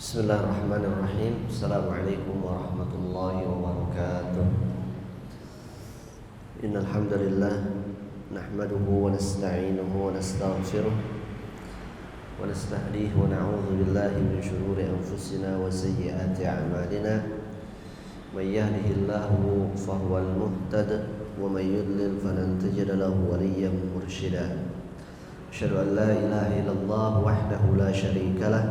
Bismillahirrahmanirrahim. Assalamualaikum warahmatullahi wabarakatuh. Innal hamdalillah nahmaduhu wa nasta'inuhu wa nastaghfiruh wa nastahdihi wa na'udzu billahi min shururi anfusina wa sayyiati a'malina. May yahdihillahu fahuwal muhtad wa may yudlil falan tajida lahu waliyyan mursyida. Asyhadu an la ilaha illallah wahdahu la syarika lah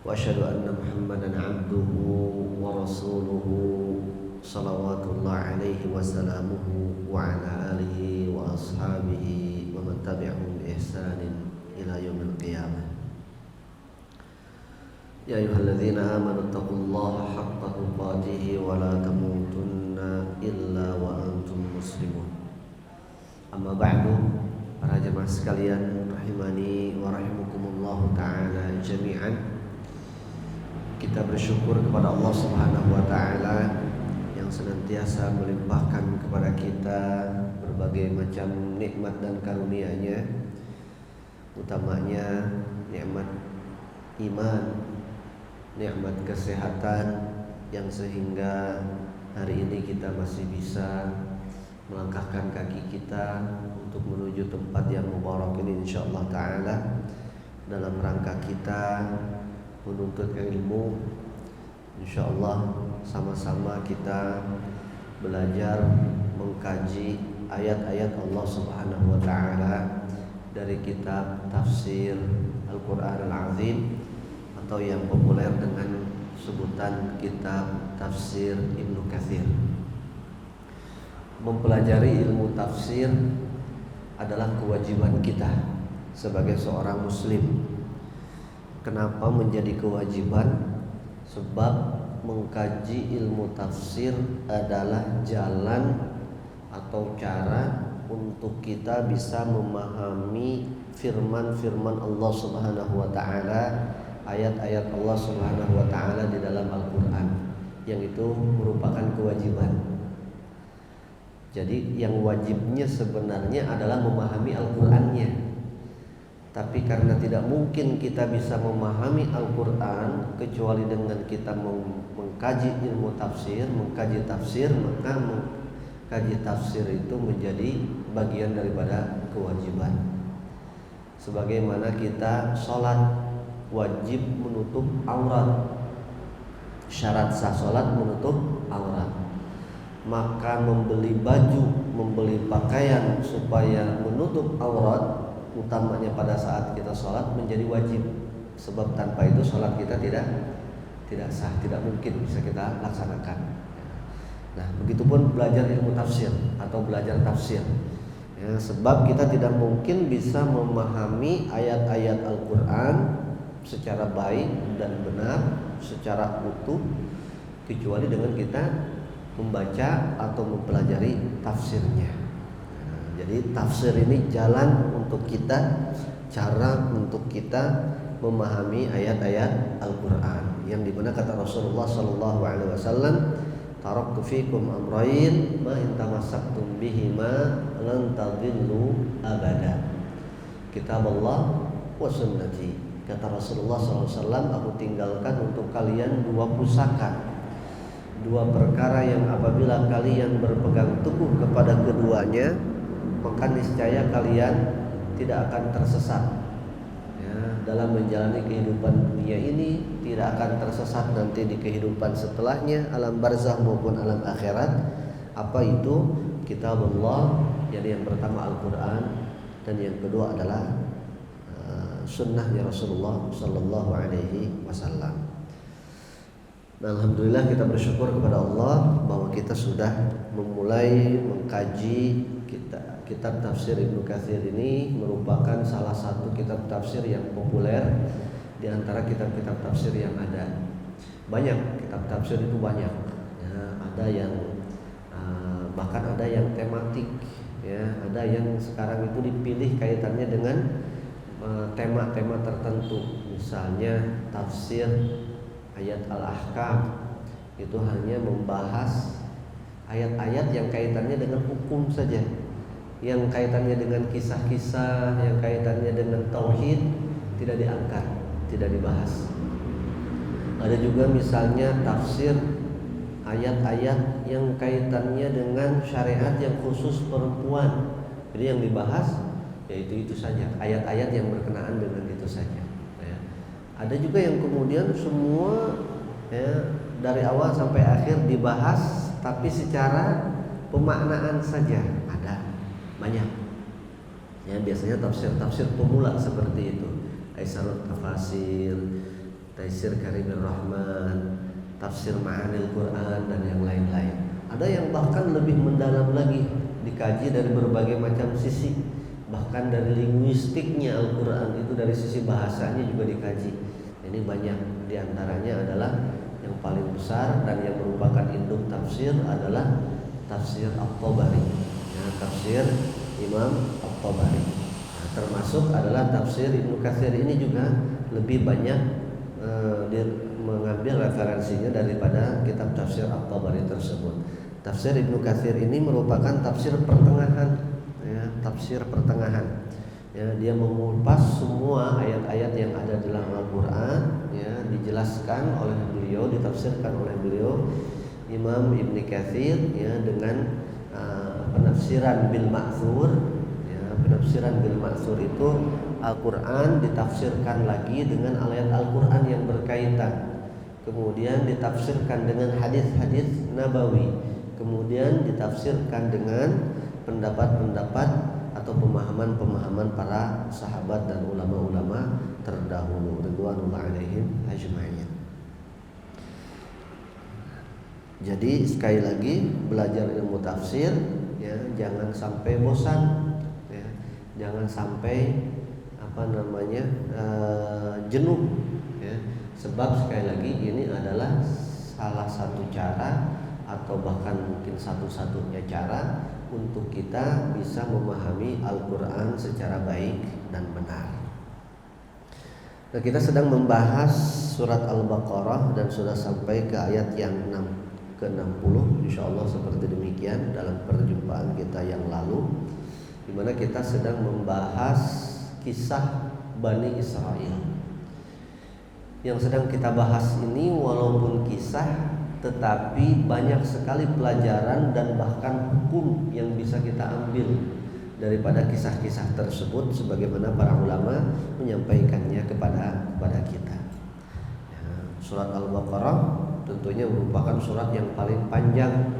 wa asyhadu anna Muhammadan abduhu wa rasuluhu salawatullah alaihi wa salamuhu wa ala alihi wa ashabihi wa man tabi'ahum bi ihsanin ila yaumil qiyamah. Ya ayyuhalladzina amanu taqullaha haqqa tuqatih wa la tamutunna illa wa antum muslimun. Amma ba'du, para jemaah sekalian rahimani wa rahimakumullah taala jami'an. Kita bersyukur kepada Allah Subhanahu wa taala yang senantiasa melimpahkan kepada kita berbagai macam nikmat dan karunia-Nya, utamanya nikmat iman, nikmat kesehatan yang sehingga hari ini kita masih bisa melangkahkan kaki kita untuk menuju tempat yang mubarak ini insyaallah taala dalam rangka kita menuntut ilmu. InsyaAllah sama-sama kita belajar mengkaji ayat-ayat Allah Subhanahu wa ta'ala dari kitab tafsir Al-Quran Al-Azim atau yang populer dengan sebutan kitab tafsir Ibnu Katsir. Mempelajari ilmu tafsir adalah kewajiban kita sebagai seorang muslim. Kenapa menjadi kewajiban? Sebab mengkaji ilmu tafsir adalah jalan atau cara untuk kita bisa memahami firman-firman Allah Subhanahu wa taala, ayat-ayat Allah Subhanahu wa taala di dalam Al-Qur'an, yang itu merupakan kewajiban. Jadi yang wajibnya sebenarnya adalah memahami Al-Qur'annya. Tapi karena tidak mungkin kita bisa memahami Al-Quran kecuali dengan kita mengkaji ilmu tafsir, mengkaji tafsir, maka mengkaji tafsir itu menjadi bagian daripada kewajiban. Sebagaimana kita sholat wajib menutup aurat, syarat sah sholat menutup aurat, maka membeli baju, membeli pakaian supaya menutup aurat, utamanya pada saat kita sholat menjadi wajib. Sebab tanpa itu sholat kita tidak sah, tidak mungkin bisa kita laksanakan. Nah, begitupun belajar ilmu tafsir atau belajar tafsir ya, sebab kita tidak mungkin bisa memahami ayat-ayat Al-Quran secara baik dan benar, secara utuh, kecuali dengan kita membaca atau mempelajari tafsirnya. Jadi tafsir ini jalan untuk kita, cara untuk kita memahami ayat-ayat Al-Quran, yang dimana kata Rasulullah Sallallahu Alaihi Wasallam, taraktu fikum amrayn ma in tamassaktum bihima lan tadillu abada, kitab Allah wa sunnati. Kata Rasulullah Sallallahu Alaihi Wasallam, aku tinggalkan untuk kalian dua pusaka, dua perkara yang apabila kalian berpegang teguh kepada keduanya, maka niscaya kalian tidak akan tersesat ya, dalam menjalani kehidupan dunia ini, tidak akan tersesat nanti di kehidupan setelahnya, alam barzakh maupun alam akhirat. Apa itu? Kitab Allah, jadi yang pertama Al-Quran, dan yang kedua adalah sunnahnya Rasulullah Sallallahu Alaihi Wasallam. Nah, alhamdulillah kita bersyukur kepada Allah bahwa kita sudah memulai mengkaji kitab tafsir Ibnu Katsir. Ini merupakan salah satu kitab tafsir yang populer di antara kitab-kitab tafsir yang ada. Banyak kitab tafsir itu banyak ya, ada yang bahkan ada yang tematik ya, ada yang sekarang itu dipilih kaitannya dengan tema-tema tertentu. Misalnya tafsir ayat Al-Ahkam itu hanya membahas ayat-ayat yang kaitannya dengan hukum saja, yang kaitannya dengan kisah-kisah, yang kaitannya dengan tauhid tidak diangkat, tidak dibahas. Ada juga misalnya tafsir ayat-ayat yang kaitannya dengan syariat yang khusus perempuan. Jadi yang dibahas yaitu itu saja, ayat-ayat yang berkenaan dengan itu saja. Ya. Ada juga yang kemudian semua ya, dari awal sampai akhir dibahas, tapi secara pemaknaan saja ada banyak. Ya, biasanya tafsir pemula seperti itu, Aisarut Tafasir, Taisir Karimir Rahman, Tafsir Ma'anil Quran dan yang lain-lain. Ada yang bahkan lebih mendalam lagi, dikaji dari berbagai macam sisi, bahkan dari linguistiknya Al-Quran itu, dari sisi bahasanya juga dikaji. Ini banyak, diantaranya adalah yang paling besar dan yang merupakan induk tafsir adalah tafsir At-Tabari, ya, tafsir Imam At-Tabari. Nah, termasuk adalah tafsir Ibnu Katsir ini juga lebih banyak mengambil referensinya daripada kitab tafsir At-Tabari tersebut. Tafsir Ibnu Katsir ini merupakan tafsir pertengahan, ya, tafsir pertengahan. Ya, dia mengupas semua ayat-ayat yang ada dalam Al-Quran, ya, dijelaskan oleh beliau, ditafsirkan oleh beliau Imam Ibnu Katsir, ya, dengan penafsiran bil ma'thur. Ya, penafsiran bil ma'thur itu Al-Quran ditafsirkan lagi dengan ayat Al-Quran yang berkaitan, kemudian ditafsirkan dengan hadis-hadis nabawi, kemudian ditafsirkan dengan pendapat-pendapat atau pemahaman-pemahaman para sahabat dan ulama-ulama terdahulu ridwanullah alaihim ajma'in. Jadi sekali lagi belajar ilmu tafsir, ya, jangan sampai bosan, ya, jangan sampai jenuh, ya. Sebab sekali lagi ini adalah salah satu cara atau bahkan mungkin satu-satunya cara untuk kita bisa memahami Al-Quran secara baik dan benar. Nah, kita sedang membahas surat Al-Baqarah dan sudah sampai ke ayat yang ke-60, insyaallah seperti demikian dalam perjumpaan kita yang lalu, di mana kita sedang membahas kisah Bani Israel. Yang sedang kita bahas ini walaupun kisah, tetapi banyak sekali pelajaran dan bahkan hukum yang bisa kita ambil daripada kisah-kisah tersebut, sebagaimana para ulama menyampaikannya kepada kita. Ya, surat Al-Baqarah tentunya merupakan surat yang paling panjang,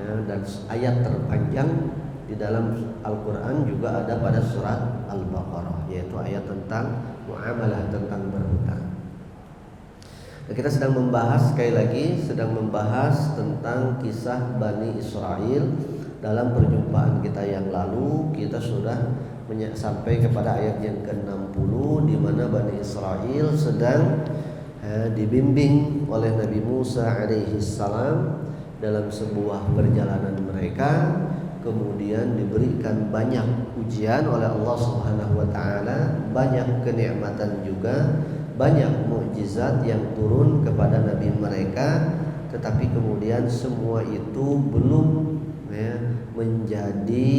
ya, dan ayat terpanjang di dalam Al-Quran juga ada pada surat Al-Baqarah, yaitu ayat tentang muamalah, tentang berhutang. Nah, kita sedang membahas, sekali lagi sedang membahas tentang kisah Bani Israel. Dalam perjumpaan kita yang lalu kita sudah sampai kepada ayat yang ke-60, di mana Bani Israel sedang dibimbing oleh Nabi Musa alaihi salam dalam sebuah perjalanan mereka, kemudian diberikan banyak ujian oleh Allah Subhanahu wa taala, banyak kenikmatan juga, banyak mukjizat yang turun kepada nabi mereka, tetapi kemudian semua itu belum, ya, menjadi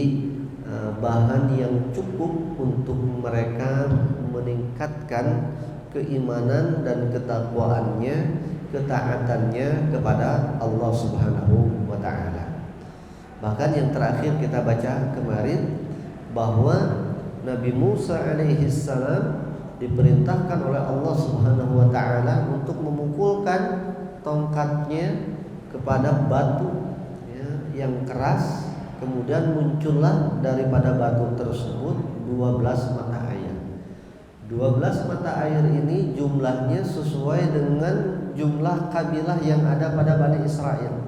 bahan yang cukup untuk mereka meningkatkan keimanan dan ketakwaannya, ketaatannya kepada Allah Subhanahu wa taala. Bahkan yang terakhir kita baca kemarin bahwa Nabi Musa alaihi salam diperintahkan oleh Allah Subhanahu wa taala untuk memukulkan tongkatnya kepada batu, ya, yang keras, kemudian muncullah daripada batu tersebut 12 mata air. 12 mata air ini jumlahnya sesuai dengan jumlah kabilah yang ada pada Bani Israel,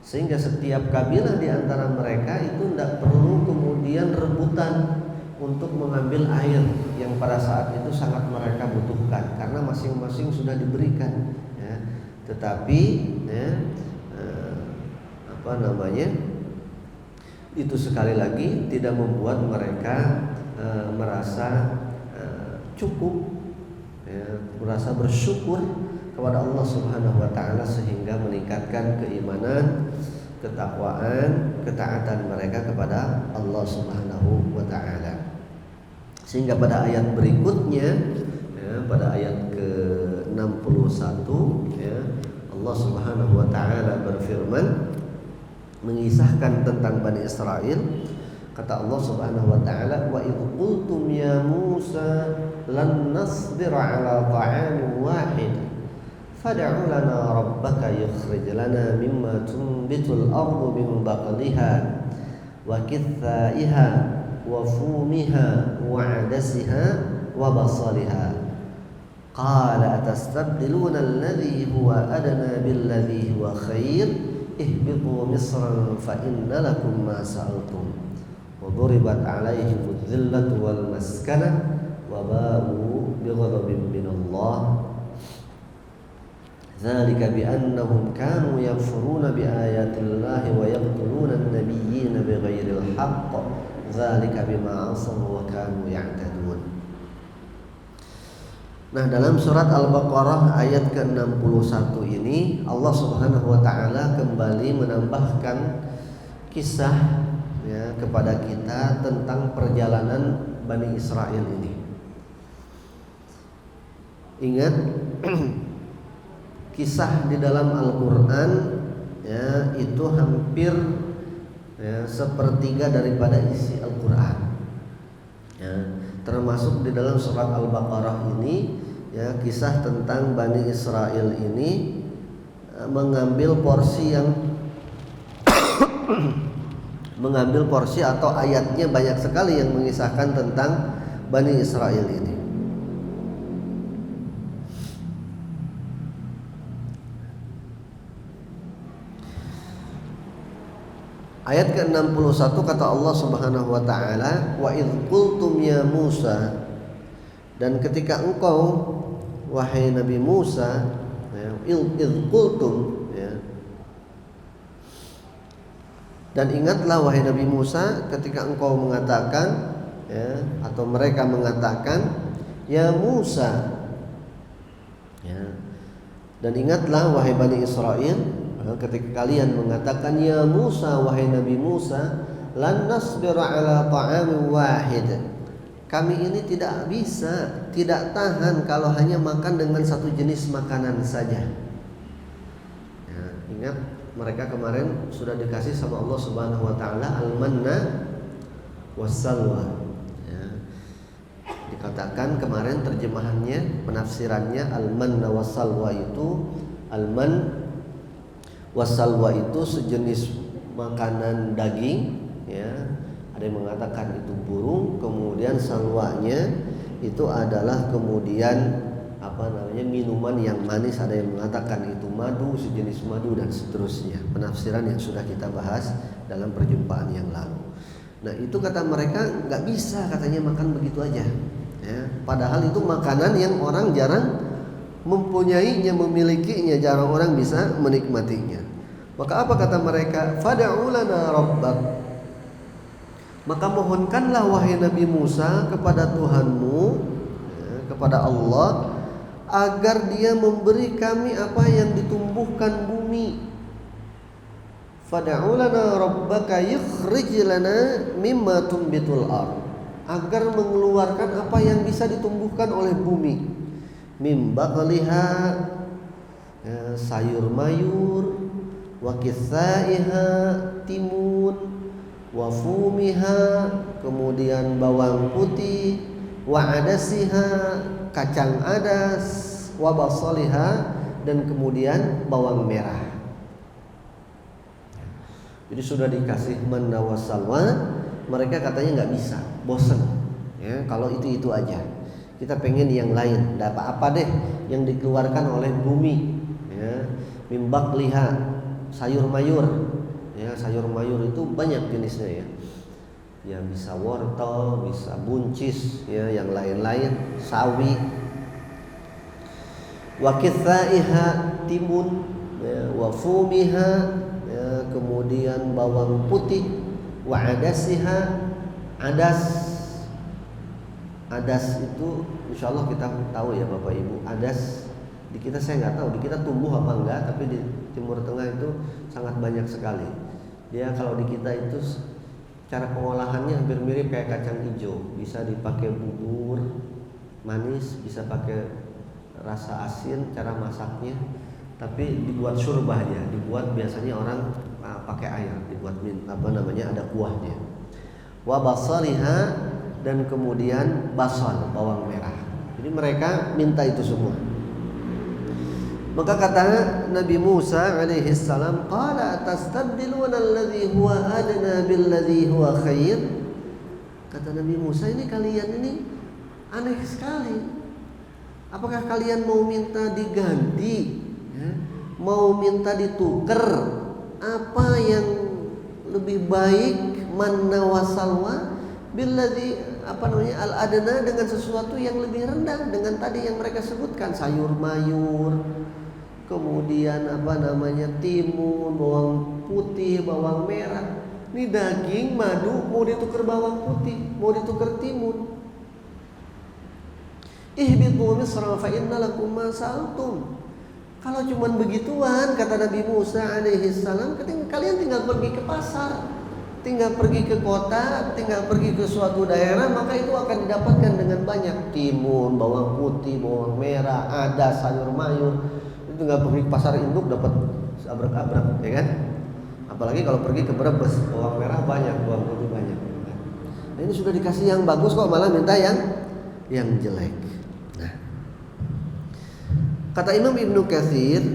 sehingga setiap kabilah di antara mereka itu tidak perlu kemudian rebutan untuk mengambil air yang pada saat itu sangat mereka butuhkan, karena masing-masing sudah diberikan, ya. Tetapi, ya, itu sekali lagi tidak membuat mereka merasa cukup, ya, merasa bersyukur kepada Allah Subhanahu wa taala, sehingga meningkatkan keimanan, ketakwaan, ketaatan mereka kepada Allah Subhanahu wa taala. Sehingga pada ayat berikutnya, ya, pada ayat ke-60 ke-61 ya, Allah Subhanahu wa taala berfirman mengisahkan tentang Bani Israel. Kata Allah Subhanahu wa taala, "Wa idh qultum ya Musa lan nasbira 'ala ta'amin wahid fad'u lana rabbaka yukhrij lana mimma tunbitul ardu min baqliha wa kithaiha wa fumiha wa 'adasiha wa basaliha qala atastabdiluna alladhi huwa adna billadhi huwa khair ihbitu misran fa inna lakum ma sa'altum wa duribat 'alaihim adh-dhillatu wal maskanah wa ba'u bighadabin minallah dzalika bi annahum kanu yakfuruna bi ayatillahi wa yaqtuluna an-nabiyyina bighairil haqq dzalika bima 'asaw wa kanu ya'tadun. Nah, dalam surat Al-Baqarah ayat ke-61 ini Allah Subhanahu wa taala kembali menambahkan kisah ya kepada kita tentang perjalanan Bani Israel ini. Ingat kisah di dalam Al-Qur'an ya itu hampir ya sepertiga daripada isi Al-Qur'an. Ya, termasuk di dalam surat Al-Baqarah ini ya kisah tentang Bani Israel ini mengambil porsi yang mengambil porsi atau ayatnya banyak sekali yang mengisahkan tentang Bani Israel ini. Ayat ke-61 kata Allah Subhanahu wa taala, "Wa idz qultum ya Musa," dan ketika engkau wahai Nabi Musa ya, idz qultum ya. Dan ingatlah wahai Nabi Musa ketika engkau mengatakan ya, atau mereka mengatakan ya Musa ya. Dan ingatlah wahai Bani Israel ketika kalian mengatakan ya Musa wahai Nabi Musa lan nasbira ala ta'amin wahid, kami ini tidak bisa, tidak tahan kalau hanya makan dengan satu jenis makanan saja ya, ingat mereka kemarin sudah dikasih sama Allah Subhanahu wa taala al-manna wassalwa ya. Dikatakan kemarin terjemahannya, penafsirannya al-manna wassalwa itu al-man wassalwa itu sejenis makanan daging ya. Ada yang mengatakan itu burung, kemudian salwanya itu adalah kemudian minuman yang manis, ada yang mengatakan itu madu, sejenis madu dan seterusnya. Penafsiran yang sudah kita bahas dalam perjumpaan yang lalu. Nah, itu kata mereka nggak bisa katanya makan begitu aja ya. Padahal itu makanan yang orang jarang mempunyainya, memilikinya, jarang orang bisa menikmatinya. Maka apa kata mereka? Fad'u lana rabbak, maka mohonkanlah wahai Nabi Musa kepada Tuhanmu ya, kepada Allah agar dia memberi kami apa yang ditumbuhkan bumi. Fad'u lana rabbaka yukhrij lana mimma tunbitul ard, agar mengeluarkan apa yang bisa ditumbuhkan oleh bumi. Mim baqliha ya, sayur mayur, wa kithaiha timun, wa fumiha kemudian bawang putih, wa adasiha kacang adas, wa basaliha dan kemudian bawang merah. Jadi sudah dikasih manna wa salwa, mereka katanya nggak bisa, bosan ya kalau itu aja. Kita pengen yang lain, enggak apa-apa deh yang dikeluarkan oleh bumi ya. Mim baqliha, sayur mayur ya, sayur mayur itu banyak jenisnya ya. Ya bisa wortel, bisa buncis ya, yang lain-lain, sawi. Wa kithaiha timun ya, wa fumiha ya, kemudian bawang putih, wa adasiha adas. Adas itu insyaallah kita tahu ya Bapak Ibu. Adas di kita saya nggak tahu, di kita tumbuh apa enggak, tapi di Timur Tengah itu sangat banyak sekali. Dia kalau di kita itu cara pengolahannya hampir mirip kayak kacang hijau. Bisa dipakai bubur manis, bisa pakai rasa asin cara masaknya, tapi dibuat syurbahnya, dibuat biasanya orang pakai air, dibuat ada kuahnya. Wa basaliha, dan kemudian basal, bawang merah. Jadi mereka minta itu semua. Maka kata Nabi Musa alaihi salam, qala tastabdiluna alladhi huwa adna billadhi huwa khair. Kata Nabi Musa, ini kalian ini aneh sekali. Apakah kalian mau minta diganti, mau minta ditukar apa yang lebih baik, manna wasalwa billadhi al-adna, dengan sesuatu yang lebih rendah, dengan tadi yang mereka sebutkan, sayur mayur, kemudian timun, bawang putih, bawang merah. Ini daging, madu, mau ditukar bawang putih, mau ditukar timun. Ihbitu misra fa inna lakum ma sa'altum. Kalau cuman begituan, kata Nabi Musa alaihi salam, kalian tinggal pergi ke pasar, tinggal pergi ke kota, tinggal pergi ke suatu daerah, maka itu akan didapatkan dengan banyak. Timun, bawang putih, bawang merah, ada sayur mayur. Itu tinggal pergi ke pasar induk dapat abrak-abrak, ya kan? Apalagi kalau pergi ke Brebes, bawang merah banyak, bawang putih banyak. Nah, ini sudah dikasih yang bagus kok malah minta yang jelek. Nah, kata Imam Ibnu Katsir,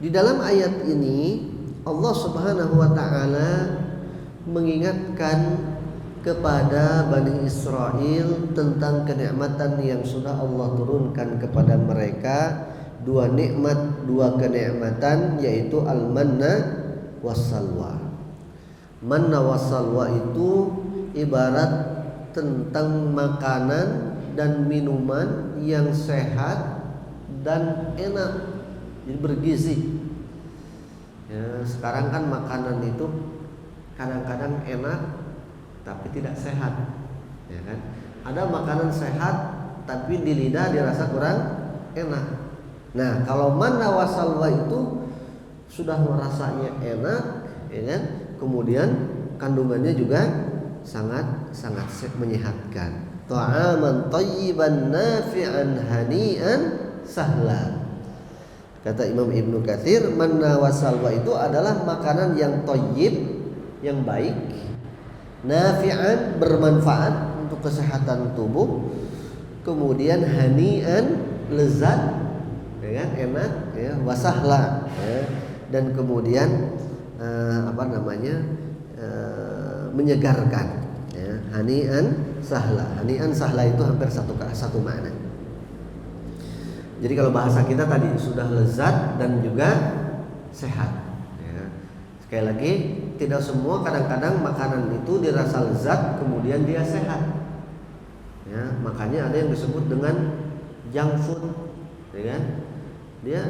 di dalam ayat ini Allah Subhanahu wa taala mengingatkan kepada Bani Israel tentang kenikmatan yang sudah Allah turunkan kepada mereka. Dua nikmat, dua kenikmatan, yaitu al-manna wassalwa. Manna wassalwa itu ibarat tentang makanan dan minuman yang sehat dan enak, jadi bergizi. Ya, sekarang kan makanan itu kadang-kadang enak tapi tidak sehat, ya kan? Ada makanan sehat tapi di lidah dirasa kurang enak. Nah, kalau manna wasalwa itu sudah merasanya enak, ya kan? Kemudian kandungannya juga sangat menyehatkan. Ta'aman thayyiban nafi'an hani'an sahla. Kata Imam Ibnu Katsir, manna wasalwa itu adalah makanan yang thayyib, yang baik, nafi'an, bermanfaat untuk kesehatan tubuh, kemudian hani'an, lezat, ya kan? Enak, ya, wasahla, ya. Dan kemudian menyegarkan, ya. Hani'an sahla. Hani'an sahla itu hampir satu makna. Jadi kalau bahasa kita tadi sudah lezat dan juga sehat, ya. Sekali lagi, tidak semua, kadang-kadang makanan itu dirasa lezat kemudian dia sehat, ya. Makanya ada yang disebut dengan junk food, ya kan? Dia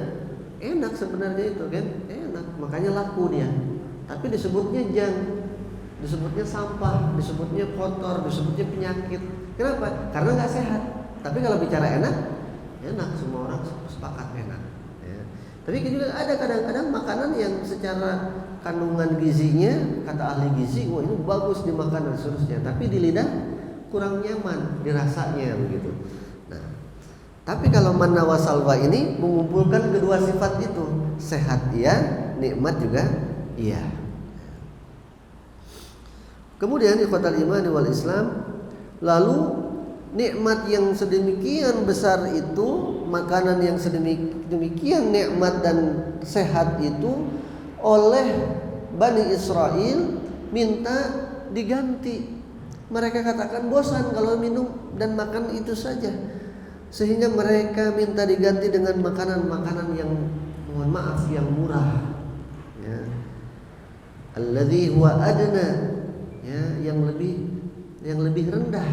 enak sebenarnya itu kan, enak, makanya laku dia. Tapi disebutnya junk, disebutnya sampah, disebutnya kotor, disebutnya penyakit. Kenapa? Karena nggak sehat. Tapi kalau bicara enak, enak, semua orang sepakat enak, ya. Tapi juga ada kadang-kadang makanan yang secara kandungan gizinya, kata ahli gizi, wah ini bagus dimakan dan seterusnya, tapi di lidah kurang nyaman dirasanya begitu. Nah, tapi kalau manna wasalwa ini mengumpulkan kedua sifat itu, sehat iya, nikmat juga iya. Kemudian ikhwatal iman wal Islam, lalu nikmat yang sedemikian besar itu, makanan yang sedemikian nikmat dan sehat itu, oleh Bani Israel minta diganti. Mereka katakan bosan kalau minum dan makan itu saja, sehingga mereka minta diganti dengan makanan-makanan yang, mohon maaf, yang murah, ya. Alladzi huwa adna, ya, yang lebih rendah,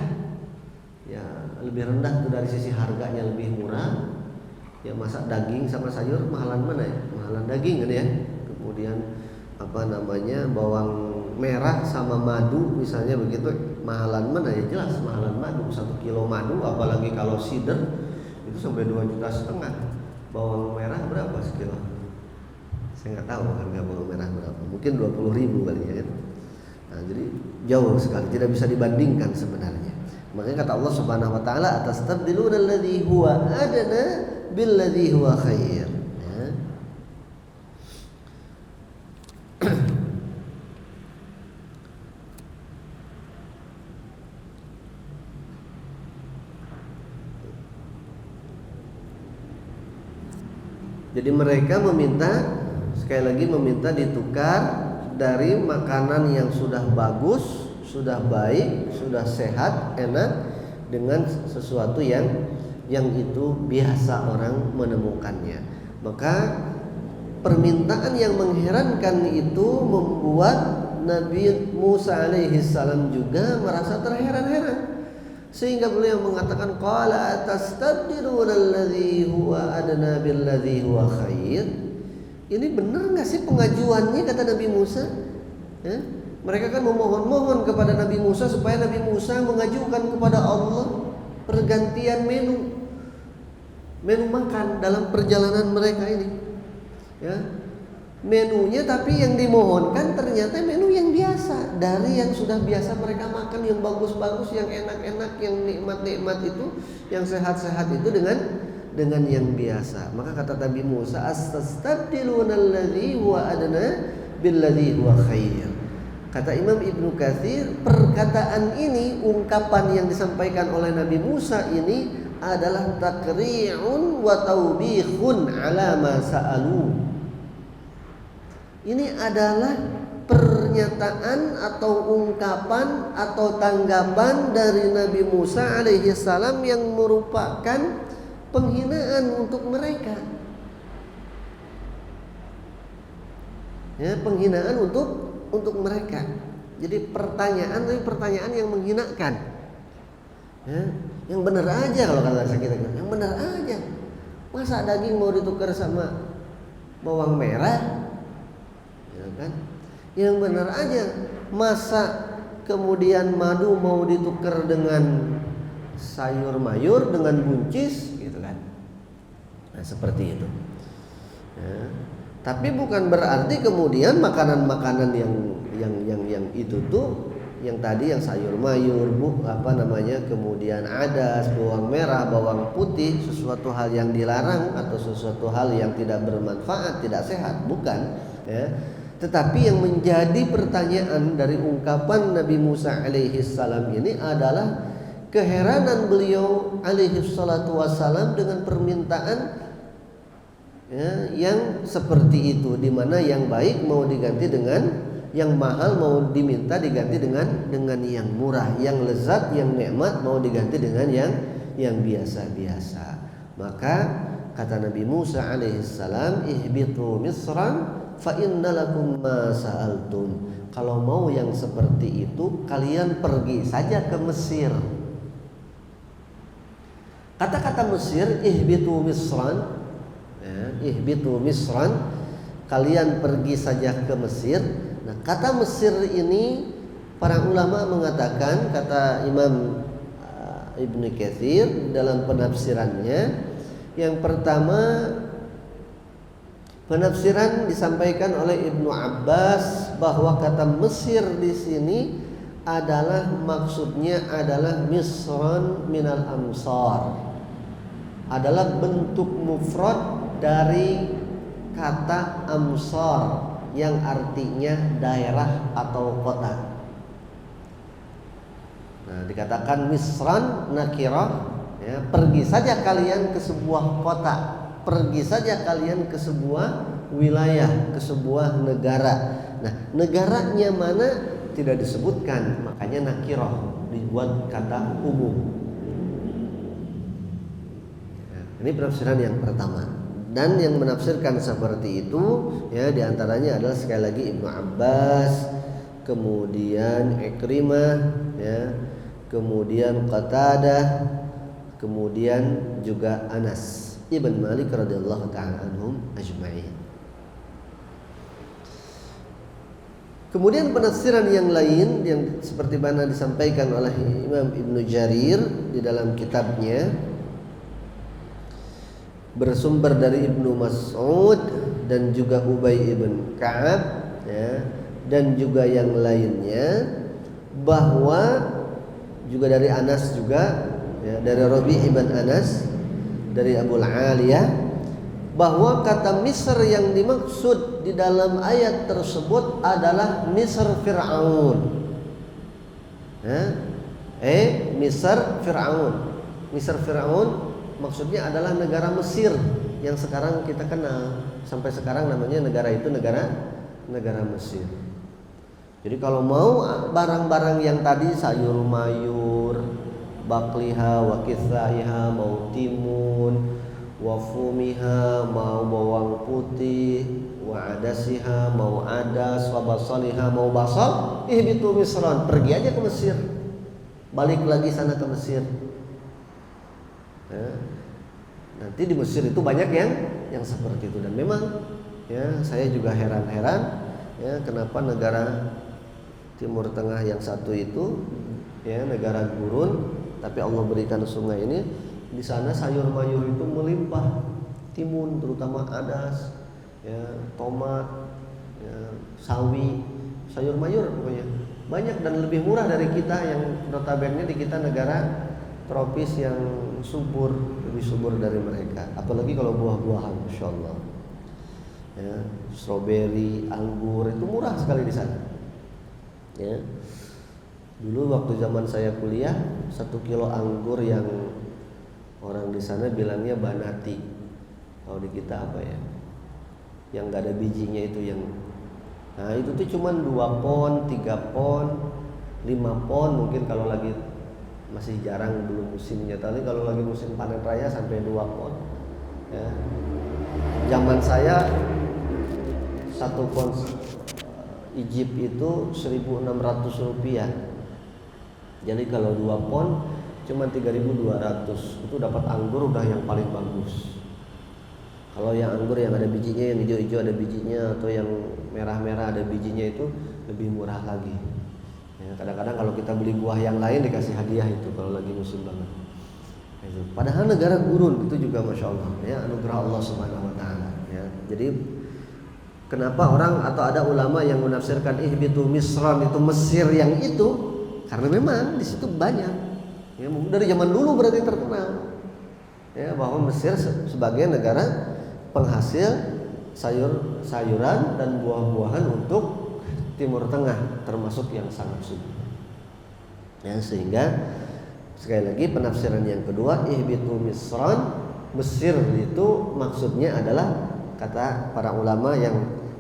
ya, lebih rendah itu dari sisi harganya lebih murah. Ya, masa daging sama sayur mahalan mana ya? Mahalan daging kan ya. Kemudian bawang merah sama madu misalnya begitu, mahalan mana ya? Jelas mahalan madu. 1 kilo madu, apalagi kalau cider itu sampai 2,5 juta. Bawang merah berapa sekilo? Saya nggak tahu harga bawang merah berapa. Mungkin 20.000 kali ya. Nah, jadi jauh sekali, tidak bisa dibandingkan sebenarnya. Makanya kata Allah Subhanahu wa taala, atastabdiluna alladzi huwa adna billadzi huwa khair. Ya. Jadi mereka meminta, sekali lagi meminta ditukar dari makanan yang sudah bagus, sudah baik, sudah sehat, enak, dengan sesuatu yang itu biasa orang menemukannya. Maka permintaan yang mengherankan itu membuat Nabi Musa alaihi salam juga merasa terheran-heran. Sehingga beliau mengatakan, qala atastabdiluna alladzi huwa adna billadzi huwa khair. Ini benar enggak sih pengajuannya, kata Nabi Musa? Ya? Mereka kan memohon-mohon kepada Nabi Musa supaya Nabi Musa mengajukan kepada Allah pergantian menu makan dalam perjalanan mereka ini. Ya. Menunya tapi yang dimohonkan ternyata menu yang biasa, dari yang sudah biasa mereka makan, yang bagus-bagus, yang enak-enak, yang nikmat-nikmat itu, yang sehat-sehat itu dengan yang biasa. Maka kata Nabi Musa, astastabdiluna alladzi huwa adna billadzi huwa khair. Kata Imam Ibnu Katsir, perkataan ini, ungkapan yang disampaikan oleh Nabi Musa ini adalah takri'un wa taubihun ala ma sa'alu. Ini adalah pernyataan atau ungkapan atau tanggapan dari Nabi Musa alaihi salam yang merupakan penghinaan untuk mereka. Ya, penghinaan untuk mereka. Jadi pertanyaan yang menghinakan. Ya, yang benar aja kalau kata kita, yang benar aja. Masa daging mau ditukar sama bawang merah? Kan? Yang benar aja. Masa kemudian madu mau ditukar dengan sayur mayur, dengan buncis, gitu kan? Nah, seperti itu. Ya. Tapi bukan berarti kemudian makanan-makanan yang itu tuh, yang tadi yang sayur mayur, kemudian adas, bawang merah, bawang putih, sesuatu hal yang dilarang atau sesuatu hal yang tidak bermanfaat, tidak sehat, bukan. Ya. Tetapi yang menjadi pertanyaan dari ungkapan Nabi Musa alaihi salam ini adalah keheranan beliau alaihi salatu wassalam dengan permintaan yang seperti itu, di mana yang baik mau diganti dengan yang mahal, mau diminta diganti dengan yang murah, yang lezat, yang nikmat mau diganti dengan yang biasa-biasa. Maka kata Nabi Musa alaihi salam, ihbitu misran fa innalakum ma sa'altum. Kalau mau yang seperti itu, kalian pergi saja ke Mesir. Kata-kata Mesir, ihbitu misran, ya, ihbitu misran, kalian pergi saja ke Mesir. Nah, kata Mesir ini para ulama mengatakan, kata Imam Ibnu Katsir dalam penafsirannya, yang pertama, penafsiran disampaikan oleh Ibnu Abbas bahwa kata Mesir di sini adalah maksudnya adalah misran minal amsar, adalah bentuk mufrad dari kata amsar yang artinya daerah atau kota. Nah, dikatakan misran nakirah, ya, pergi saja kalian ke sebuah kota, pergi saja kalian ke sebuah wilayah, ke sebuah negara. Nah, negaranya mana tidak disebutkan, makanya nakirah, dibuat kata umum. Nah, ini penafsiran yang pertama. Dan yang menafsirkan seperti itu, ya, diantaranya adalah sekali lagi Ibnu Abbas, kemudian Ikrimah, ya, kemudian Qatadah, kemudian juga Anas Ibn Malik radhiyallahu ta'ala anhum ajma'in. Kemudian penafsiran yang lain yang seperti mana disampaikan oleh Imam Ibnu Jarir di dalam kitabnya, bersumber dari Ibnu Mas'ud dan juga Ubay ibn Ka'ab, ya, dan juga yang lainnya, bahwa juga dari Anas juga, ya, dari Rabi' ibn Anas, dari Abu Aliyah, bahwa kata Misr yang dimaksud di dalam ayat tersebut adalah Misr Fir'aun. Misr Fir'aun. Misr Fir'aun maksudnya adalah negara Mesir yang sekarang kita kenal. Sampai sekarang namanya negara itu negara Mesir. Jadi kalau mau barang-barang yang tadi sayur mayur, bakliha wa kithaiha, mau timun, wa fumiha, mau bawang putih, wa adasiha, mau adas, wa basaliha, mau basal, ihbitu misran, pergi aja ke Mesir. Balik lagi sana ke Mesir. Nanti di Mesir itu banyak yang seperti itu, dan memang ya saya juga heran-heran ya kenapa negara Timur Tengah yang satu itu ya negara gurun, tapi Allah berikan sungai ini, di sana sayur mayur itu melimpah, timun terutama adas, ya tomat, ya, sawi, sayur mayur pokoknya banyak dan lebih murah dari kita yang notabene di kita negara tropis yang subur, lebih subur dari mereka. Apalagi kalau buah-buahan, Masya Allah. Ya, stroberi, anggur itu murah sekali di sana. Ya, dulu waktu zaman saya kuliah 1 kilo anggur yang orang di sana bilangnya banati. Kalau di kita apa ya? Yang nggak ada bijinya itu yang. Nah itu tuh cuman 2 pon, 3 pon, 5 pon mungkin kalau lagi masih jarang belum musimnya. Tapi kalau lagi musim panen raya sampai 2 pon. Ya. Zaman saya 1 pon Egypt itu 1.600 rupiah. Jadi kalau 2 pon cuma 3.200. Itu dapat anggur udah yang paling bagus. Kalau yang anggur yang ada bijinya, yang hijau-hijau ada bijinya, atau yang merah-merah ada bijinya itu lebih murah lagi. Ya, kadang-kadang kalau kita beli buah yang lain dikasih hadiah itu kalau lagi musim banget. Itu. Padahal negara gurun itu juga Masya Allah ya, anugerah Allah Subhanahu Wa Taala. Ya. Jadi kenapa orang atau ada ulama yang menafsirkan ihbitu misran itu Mesir yang itu, karena memang di situ banyak. Ya, dari zaman dulu berarti terkenal. Ya, bahwa Mesir sebagai negara penghasil sayuran dan buah-buahan untuk Timur Tengah, termasuk yang sangat subur. Ya, sehingga sekali lagi penafsiran yang kedua, ihbitu misran, Mesir itu maksudnya adalah kata para ulama yang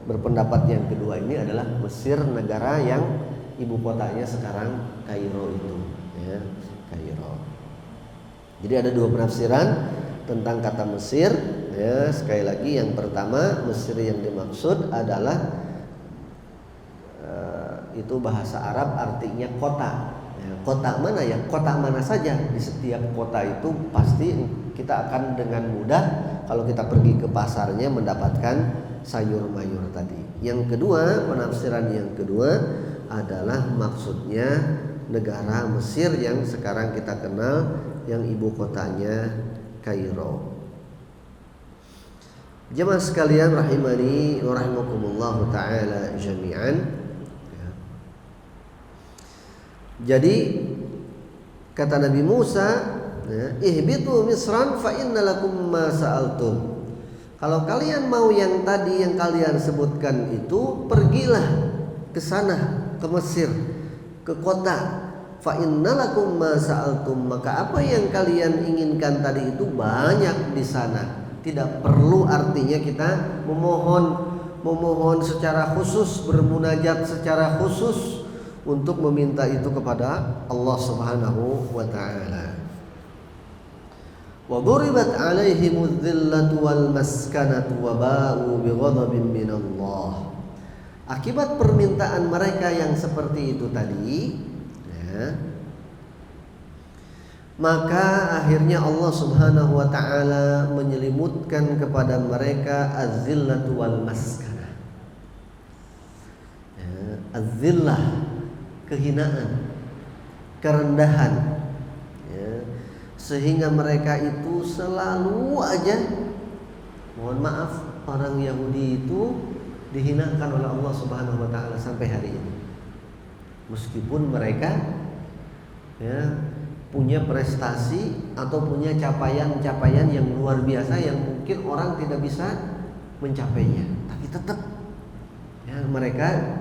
berpendapat yang kedua ini adalah Mesir, negara yang ibu kotanya sekarang Kairo itu, ya, Kairo. Jadi ada 2 penafsiran tentang kata Mesir. Ya, sekali lagi yang pertama Mesir yang dimaksud adalah itu bahasa Arab artinya kota. Ya, kota mana ya? Kota mana saja. Di setiap kota itu pasti kita akan dengan mudah kalau kita pergi ke pasarnya mendapatkan sayur mayur tadi. Yang kedua, penafsiran yang kedua adalah maksudnya negara Mesir yang sekarang kita kenal yang ibu kotanya Kairo. Jemaah sekalian rahimani wa rahimakumullah taala jami'an. Jadi kata Nabi Musa, ihbitu misran fa inna lakum ma sa'altum. Kalau kalian mau yang tadi yang kalian sebutkan itu, pergilah ke sana, ke Mesir, ke kota. Fa inna lakum ma sa'altum, maka apa yang kalian inginkan tadi itu banyak di sana. Tidak perlu artinya kita memohon secara khusus, bermunajat secara khusus untuk meminta itu kepada Allah Subhanahu wa taala. Wa duribat 'alaihimudz dzillatu wal maskanatu wa ba'u bighadabin minallah. Akibat permintaan mereka yang seperti itu tadi, ya, maka akhirnya Allah Subhanahu wa taala menyelimutkan kepada mereka az-zillatu wal maskanah. Ya, az-zillah, kehinaan, kerendahan. Ya, sehingga mereka itu selalu aja, mohon maaf, orang Yahudi itu dihinakan oleh Allah Subhanahu wa taala sampai hari ini. Meskipun mereka ya, punya prestasi atau punya capaian-capaian yang luar biasa yang mungkin orang tidak bisa mencapainya, tapi tetap ya, mereka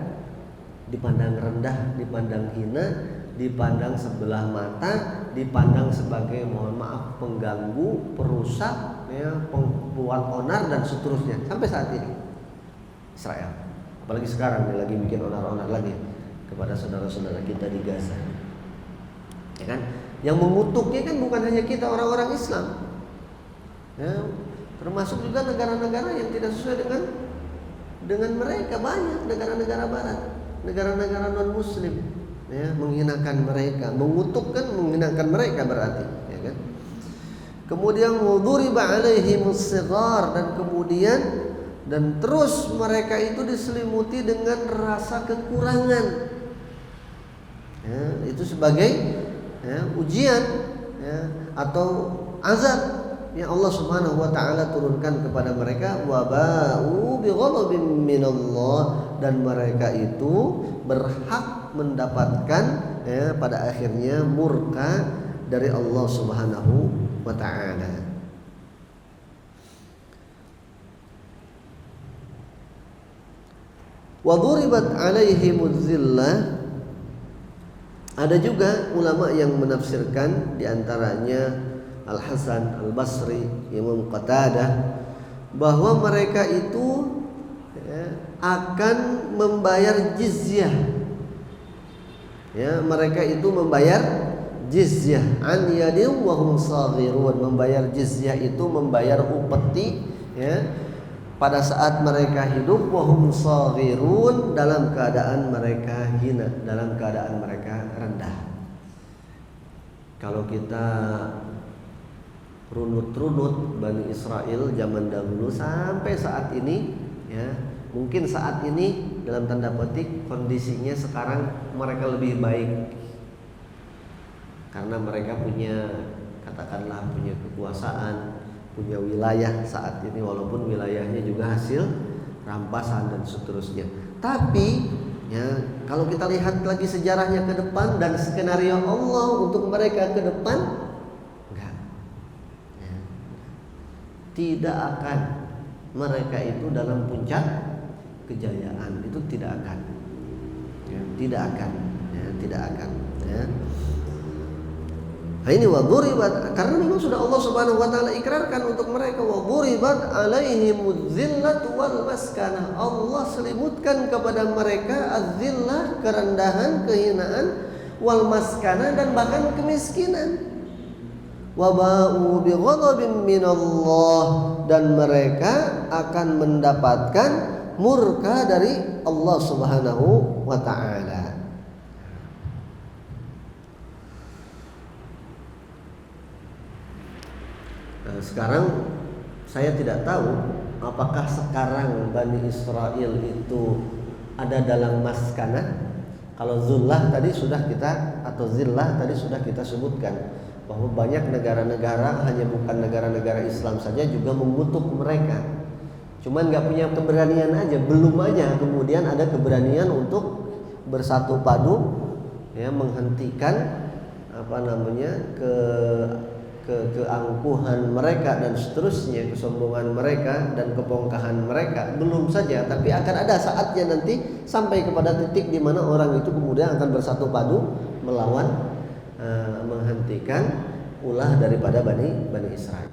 dipandang rendah, dipandang hina, dipandang sebelah mata, dipandang sebagai, mohon maaf, pengganggu, perusak, ya, pembuat onar dan seterusnya sampai saat ini Israel. Apalagi sekarang dia lagi bikin onar-onar lagi kepada saudara-saudara kita di Gaza. Ya kan? Yang mengutuknya kan bukan hanya kita orang-orang Islam. Ya, termasuk juga negara-negara yang tidak sesuai dengan mereka, banyak negara-negara barat, negara-negara non-muslim, ya, menghinakan mereka, mengutukkan, menghinakan mereka berarti, ya kan? Kemudian muduriba alaihimus sighar, dan kemudian dan terus mereka itu diselimuti dengan rasa kekurangan. Ya, itu sebagai ya, ujian ya, atau azab yang Allah Subhanahu wa taala turunkan kepada mereka, waba'u bighadabin minallah, dan mereka itu berhak mendapatkan ya, pada akhirnya murka dari Allah Subhanahu wa taala. Wa duribat alaihimuz zillah. Ada juga ulama yang menafsirkan, diantaranya Al-Hasan Al-Basri, Imam Qatadah, bahwa mereka itu ya, akan membayar jizyah. Ya, mereka itu membayar jizyah an yadin wa hum saghirun. Membayar jizyah itu membayar upeti ya, pada saat mereka hidup, wa hum saghirun, dalam keadaan mereka hina, dalam keadaan mereka rendah. Kalau kita runut-runut Bani Israel zaman dahulu sampai saat ini ya, mungkin saat ini dalam tanda petik kondisinya sekarang mereka lebih baik karena mereka punya, katakanlah, punya kekuasaan, punya wilayah saat ini, walaupun wilayahnya juga hasil rampasan dan seterusnya. Tapi ya, kalau kita lihat lagi sejarahnya ke depan dan skenario Allah untuk mereka ke depan, tidak akan mereka itu dalam puncak kejayaan, itu tidak akan ya, tidak akan ya, tidak akan ya. Nah, ini waduribat, karena memang sudah Allah Subhanahu wa taala ikrarkan untuk mereka, waduribat alaihimuz zillatu wal maskanah. Allah selimutkan kepada mereka az-zillah, kerendahan, kehinaan, wal maskanah, dan bahkan kemiskinan. Waba'u bighadabin minallah, dan mereka akan mendapatkan murka dari Allah Subhanahu wa taala. Nah, sekarang saya tidak tahu apakah sekarang Bani Israel itu ada dalam maskanah. Kalau zullah tadi sudah kita, atau zillah tadi sudah kita sebutkan, bahwa banyak negara-negara, hanya bukan negara-negara Islam saja, juga mengutuk mereka. Cuman nggak punya keberanian aja, belum aja kemudian ada keberanian untuk bersatu padu, ya, menghentikan keangkuhan mereka dan seterusnya, kesombongan mereka dan kebongkahan mereka. Belum saja, tapi akan ada saatnya nanti sampai kepada titik di mana orang itu kemudian akan bersatu padu melawan, menghentikan ulah daripada Bani Israel.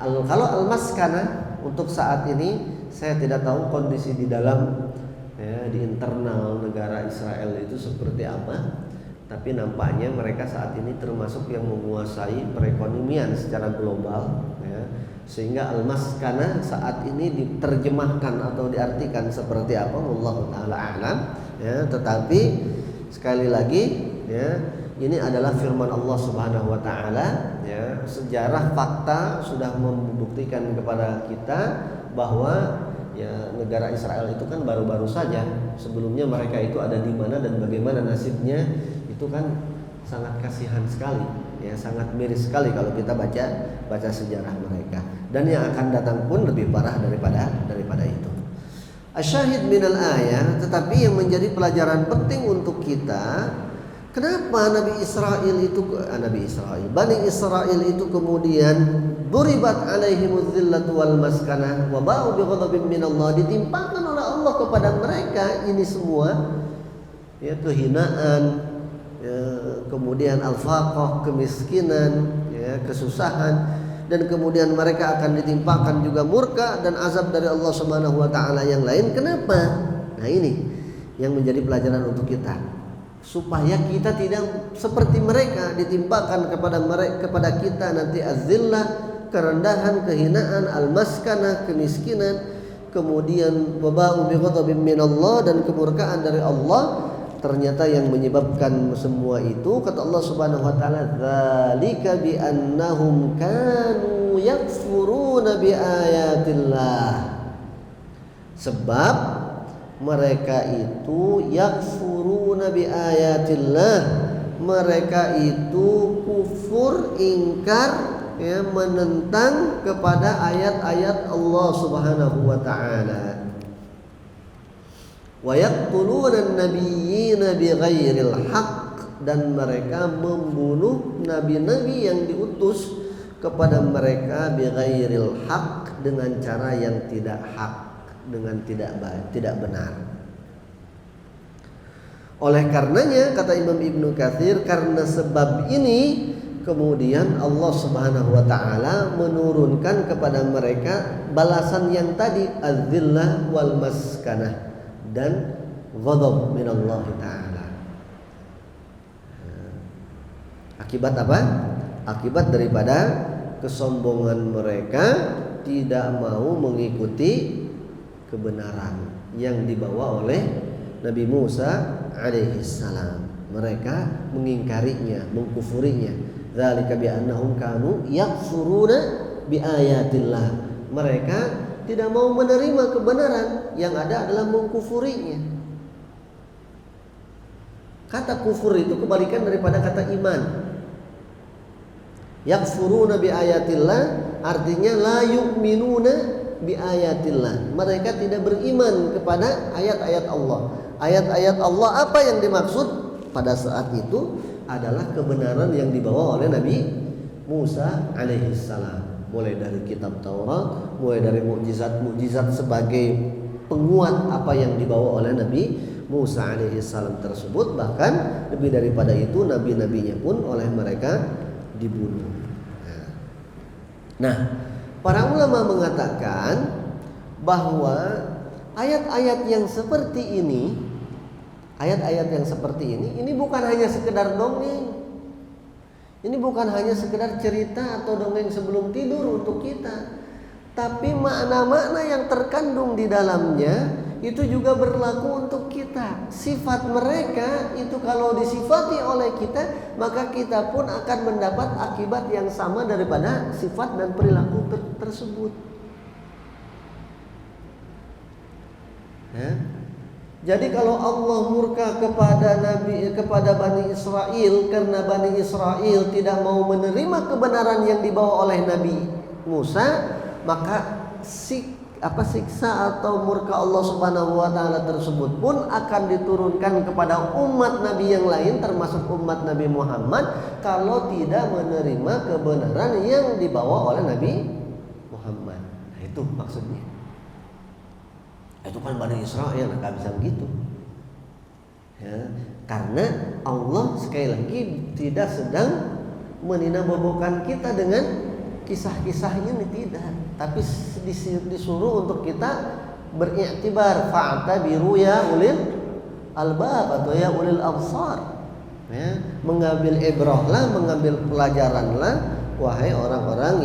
Kalau al-maskanah untuk saat ini saya tidak tahu kondisi di dalam ya, di internal negara Israel itu seperti apa, tapi nampaknya mereka saat ini termasuk yang menguasai perekonomian secara global ya, sehingga al-maskanah saat ini diterjemahkan atau diartikan seperti apa, wallahu taala a'lam ya. Tetapi sekali lagi ya, ini adalah firman Allah Subhanahu wa taala ya. Sejarah fakta sudah membuktikan kepada kita bahwa ya, negara Israel itu kan baru-baru saja. Sebelumnya mereka itu ada di mana dan bagaimana nasibnya, itu kan sangat kasihan sekali ya, sangat miris sekali kalau kita baca sejarah mereka. Dan yang akan datang pun lebih parah daripada itu. Asyahid minal ayat, tetapi yang menjadi pelajaran penting untuk kita, Kenapa Bani Israel itu kemudian duribat alaihimuz zillatu wal maskanah wa ba'u bi ghadabin minallah, ditimpakan oleh Allah kepada mereka ini semua, ya, kehinaan, ya, kemudian al-faqah, kemiskinan, ya, kesusahan, dan kemudian mereka akan ditimpakan juga murka dan azab dari Allah Subhanahu wa taala yang lain. Kenapa? Nah, ini yang menjadi pelajaran untuk kita, supaya kita tidak seperti mereka, ditimpakan kepada kita nanti az-zillah, kerendahan, kehinaan, al-maskanah, kemiskinan, kemudian waba'u bi ghadabin minallah, dan kemurkaan dari Allah. Ternyata yang menyebabkan semua itu, kata Allah Subhanahu wa taala, dzalika bi annahum kanu yakfuruna bi ayatillah. Sebab mereka itu yakfuruna bi ayatillah, mereka itu kufur, ingkar, ya, menentang kepada ayat-ayat Allah Subhanahu wa taala. Wa yaqtuluna an-nabiyyina bighairil haqq, dan mereka membunuh nabi-nabi yang diutus kepada mereka bighairil haqq, dengan cara yang tidak hak, dengan tidak benar. Oleh karenanya kata Imam Ibnu Katsir, karena sebab ini kemudian Allah Subhanahu wa taala menurunkan kepada mereka balasan yang tadi, az-zillah wal maskanah dan ghadab minallah taala. Akibat apa? Akibat daripada kesombongan mereka, tidak mau mengikuti kebenaran yang dibawa oleh Nabi Musa alaihissalam. Mereka mengingkarinya, mengkufurinya. Dzalika bi annahum kanu yakfuruna bi ayatillah. Mereka tidak mau menerima kebenaran, yang ada adalah mengkufurinya. Kata kufur itu kebalikan daripada kata iman. Yakfuruna bi ayatillah artinya la yu'minuna bi ayatillah. Mereka tidak beriman kepada ayat-ayat Allah. Ayat-ayat Allah apa yang dimaksud pada saat itu adalah kebenaran yang dibawa oleh Nabi Musa alaihissalam. Mulai dari kitab Taurat, mulai dari mukjizat-mukjizat sebagai penguat apa yang dibawa oleh Nabi Musa alaihissalam tersebut. Bahkan lebih daripada itu, nabi-nabinya pun oleh mereka dibunuh. Nah, para ulama mengatakan bahwa ayat-ayat yang seperti ini, ini bukan hanya sekedar dongeng. Ini bukan hanya sekedar cerita atau dongeng sebelum tidur untuk kita, tapi makna-makna yang terkandung di dalamnya itu juga berlaku untuk kita. Sifat mereka itu kalau disifati oleh kita, maka kita pun akan mendapat akibat yang sama daripada sifat dan perilaku tersebut. Ya. Jadi kalau Allah murka kepada Bani Israel karena Bani Israel tidak mau menerima kebenaran yang dibawa oleh Nabi Musa, maka siksa atau murka Allah Subhanahu wa taala tersebut pun akan diturunkan kepada umat Nabi yang lain, termasuk umat Nabi Muhammad, kalau tidak menerima kebenaran yang dibawa oleh Nabi Muhammad. Nah, itu maksudnya. Itu kan Bani Israel, nggak bisa begitu, ya, karena Allah sekali lagi tidak sedang meninabobokan kita dengan kisah-kisah ini, tidak, tapi disuruh untuk kita beriktibar, fa'tabiru ya ulil albab atau ya ulil absar, ya, mengambil ibrahlah, mengambil pelajaranlah, wahai orang-orang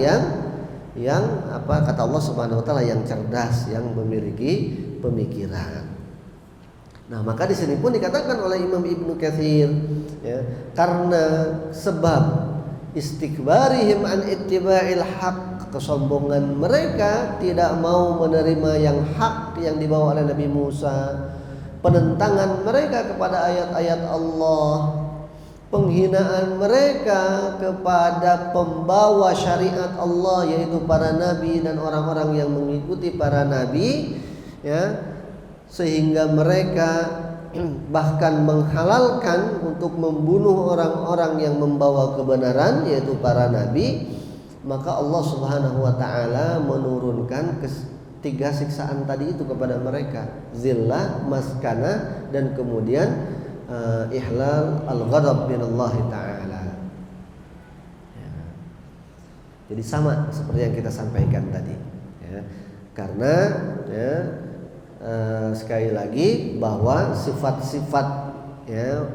yang apa kata Allah Subhanahu wa taala, yang cerdas, yang memiliki pemikiran. Nah, maka di sini pun dikatakan oleh Imam Ibnu Katsir, ya, karena sebab istikbarihim an ittiba'il haq, kesombongan mereka tidak mau menerima yang hak yang dibawa oleh Nabi Musa, penentangan mereka kepada ayat-ayat Allah, penghinaan mereka kepada pembawa syariat Allah, yaitu para nabi dan orang-orang yang mengikuti para nabi, ya, sehingga mereka bahkan menghalalkan untuk membunuh orang-orang yang membawa kebenaran, yaitu para nabi, maka Allah Subhanahu wa taala menurunkan tiga siksaan tadi itu kepada mereka: zillah, maskana, dan kemudian ihlal al-ghadab min Allah taala. Ya. Jadi sama seperti yang kita sampaikan tadi, ya. Karena ya, sekali lagi bahwa sifat-sifat ya,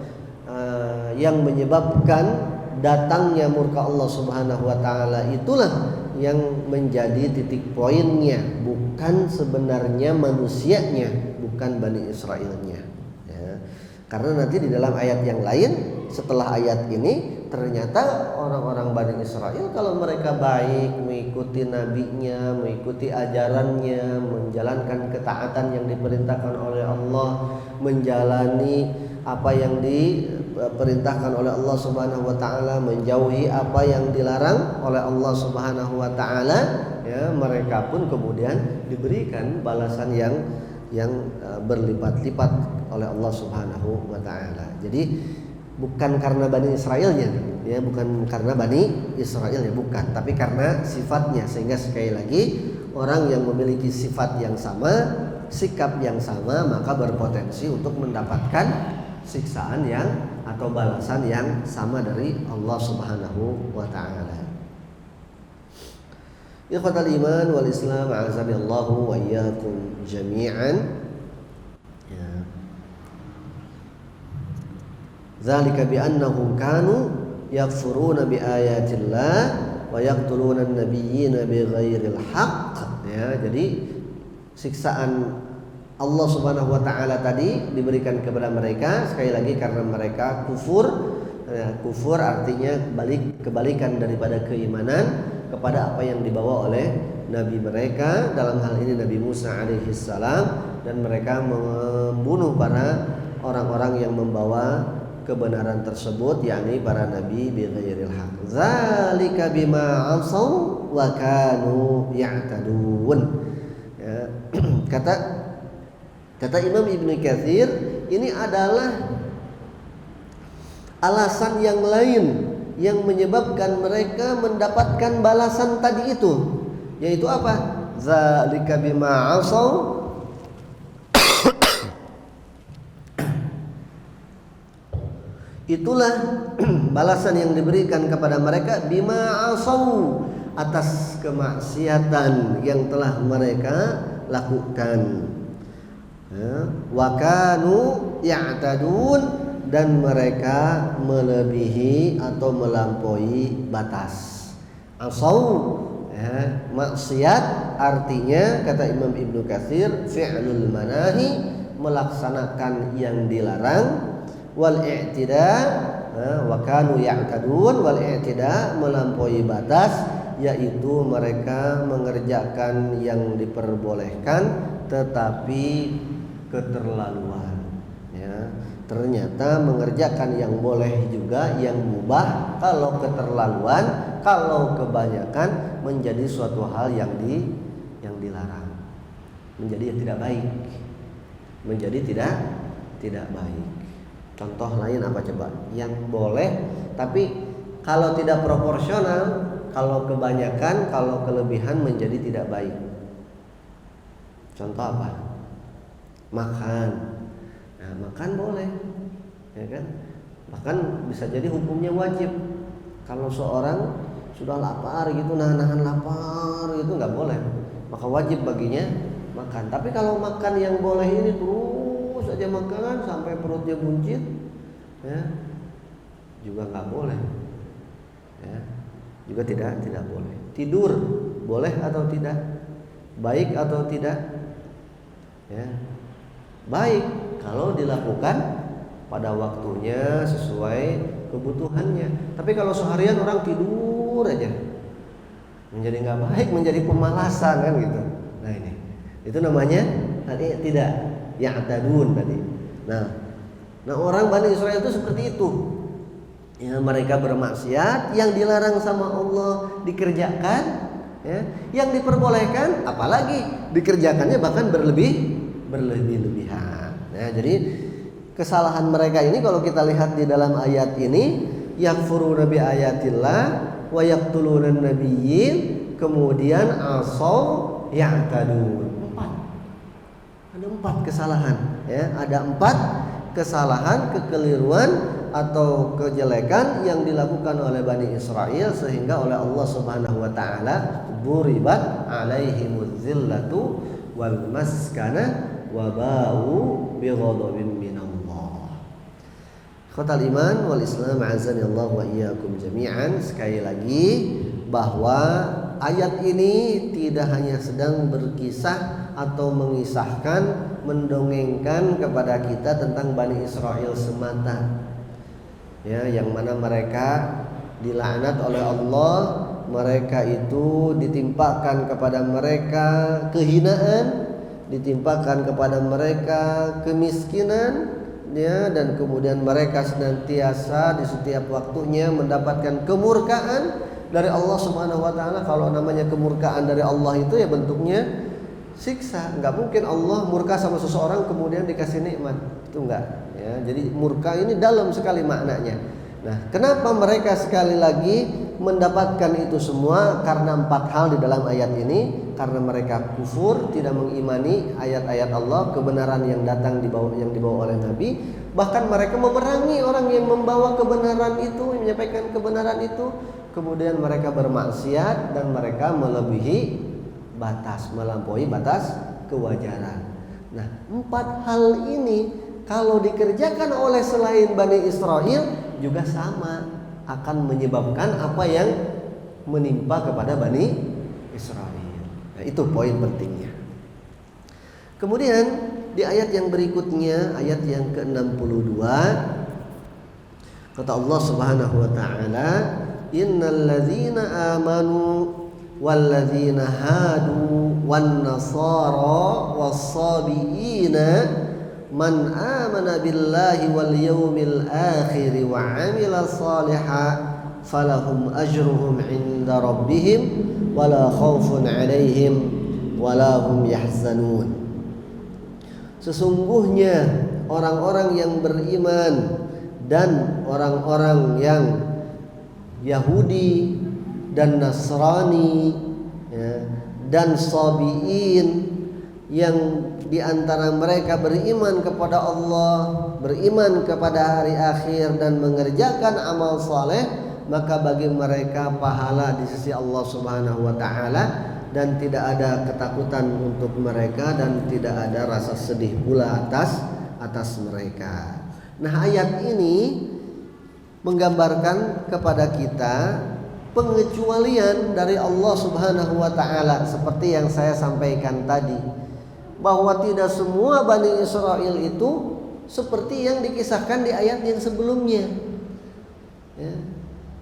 yang menyebabkan datangnya murka Allah Subhanahu wa taala itulah yang menjadi titik poinnya, bukan sebenarnya manusianya, bukan Bani Israilnya, ya. Karena nanti di dalam ayat yang lain setelah ayat ini, ternyata orang-orang Bani Israel kalau mereka baik, mengikuti nabinya, mengikuti ajarannya, menjalankan ketaatan yang diperintahkan oleh Allah, menjalani apa yang diperintahkan oleh Allah Subhanahu wa taala, menjauhi apa yang dilarang oleh Allah Subhanahu wa taala, ya, mereka pun kemudian diberikan balasan yang berlipat-lipat oleh Allah Subhanahu wa taala. Jadi bukan karena Bani Israilnya, ya, bukan karena Bani Israel, ya, bukan, tapi karena sifatnya. Sehingga sekali lagi, orang yang memiliki sifat yang sama, sikap yang sama, maka berpotensi untuk mendapatkan siksaan yang atau balasan yang sama dari Allah Subhanahu wa taala. Ikhwatal iman wal Islam, a'azanillahu wa iyyakum jami'an. Ya. Zalika bi annahum kanu yakfuruna bi ayatillah wa yaqtuluna an-nabiyyina bighairil haqq. Ya, jadi siksaan Allah Subhanahu wa taala tadi diberikan kepada mereka sekali lagi karena mereka kufur. Ya, kufur artinya kebalikan daripada keimanan kepada apa yang dibawa oleh nabi mereka, dalam hal ini Nabi Musa alaihi salam, dan mereka membunuh para orang-orang yang membawa kebenaran tersebut, yakni para nabi bighairil haq. Zalika bima asaw wa kanu ya'tadun. Ya, kata Imam Ibnu Katsir, ini adalah alasan yang lain yang menyebabkan mereka mendapatkan balasan tadi itu, yaitu apa? Zalika bima asaw itulah balasan yang diberikan kepada mereka bima asaw, atas kemaksiatan yang telah mereka lakukan. Wa kanu ya'tadun, dan mereka melebihi atau melampaui batas. Asaw, ya, maksiat artinya kata Imam Ibnu Katsir fi'lul manahi, melaksanakan yang dilarang, wal i'tida, wa kanu ya'tadun, wal i'tida, melampaui batas, yaitu mereka mengerjakan yang diperbolehkan tetapi keterlaluan, ya. Ternyata mengerjakan yang boleh juga, yang mubah, kalau keterlaluan, kalau kebanyakan, menjadi suatu hal yang dilarang, menjadi tidak baik, menjadi tidak baik. Contoh lain apa coba? Yang boleh tapi kalau tidak proporsional, kalau kebanyakan, kalau kelebihan, menjadi tidak baik. Contoh apa? Makan. Nah, makan boleh, ya kan? Bahkan bisa jadi hukumnya wajib. Kalau seorang sudah lapar gitu, nahan lapar gitu, nggak boleh, maka wajib baginya makan. Tapi kalau makan yang boleh ini terus aja makan sampai perutnya buncit, ya, juga nggak boleh, ya, juga tidak boleh. Tidur boleh atau tidak? Baik atau tidak? Ya, baik kalau dilakukan pada waktunya sesuai kebutuhannya. Tapi kalau seharian orang tidur aja, menjadi nggak baik, menjadi pemalasan kan gitu. Nah ini, itu namanya tidak ya'tadun tadi. Nah orang Bani Israel itu seperti itu. Ya, mereka bermaksiat, yang dilarang sama Allah dikerjakan, ya, yang diperbolehkan apalagi dikerjakannya bahkan berlebihan. Nah, jadi kesalahan mereka ini kalau kita lihat di dalam ayat ini, yakfuruna bi ayatillah wa yaqtuluna nabiyyin, kemudian asaw ya'tadun. Ada 4 kesalahan, ya, ada 4 kesalahan, kekeliruan atau kejelekan yang dilakukan oleh Bani Israel sehingga oleh Allah Subhanahu wa taala buribat alaihimuz zillatu wal maskana wa ba'u bi ghadabin minallah. Khatal iman wal Islam azani Allah wa iyyakum jami'an. Sekali lagi bahwa ayat ini tidak hanya sedang berkisah atau mengisahkan, mendongengkan kepada kita tentang Bani Israel semata, ya, yang mana mereka dilaknat oleh Allah, mereka itu ditimpakan kepada mereka kehinaan, ditimpakan kepada mereka kemiskinan, ya, dan kemudian mereka senantiasa di setiap waktunya mendapatkan kemurkaan dari Allah Subhanahu wa taala. Kalau namanya kemurkaan dari Allah itu ya bentuknya siksa. Enggak mungkin Allah murka sama seseorang kemudian dikasih nikmat. Itu enggak, ya. Jadi murka ini dalam sekali maknanya. Nah, kenapa mereka sekali lagi mendapatkan itu semua? Karena 4 hal di dalam ayat ini. Karena mereka kufur, tidak mengimani ayat-ayat Allah, kebenaran yang datang yang dibawa oleh Nabi. Bahkan mereka memerangi orang yang membawa kebenaran itu, menyampaikan kebenaran itu. Kemudian mereka bermaksiat dan mereka melebihi batas, melampaui batas kewajaran. Nah, 4 hal ini kalau dikerjakan oleh selain Bani Israel juga sama akan menyebabkan apa yang menimpa kepada Bani Israel. Nah, itu poin pentingnya. Kemudian di ayat yang berikutnya, ayat yang ke-62, kata Allah Subhanahu wa taala, innal ladzina amanu wal ladzina hadu wan nasara was-sabiina man amana billahi wal yawmil akhir wa amila shalihan falahum ajruhum 'inda rabbihim wala khaufun 'alaihim wala hum yahzanun. Sesungguhnya orang-orang yang beriman dan orang-orang yang Yahudi dan Nasrani, ya, dan Sabiin yang di antara mereka beriman kepada Allah, beriman kepada hari akhir dan mengerjakan amal saleh, maka bagi mereka pahala di sisi Allah Subhanahu wa taala dan tidak ada ketakutan untuk mereka dan tidak ada rasa sedih pula atas mereka. Nah, ayat ini menggambarkan kepada kita pengecualian dari Allah Subhanahu wa taala seperti yang saya sampaikan tadi, bahwa tidak semua Bani Israel itu seperti yang dikisahkan di ayat yang sebelumnya, ya,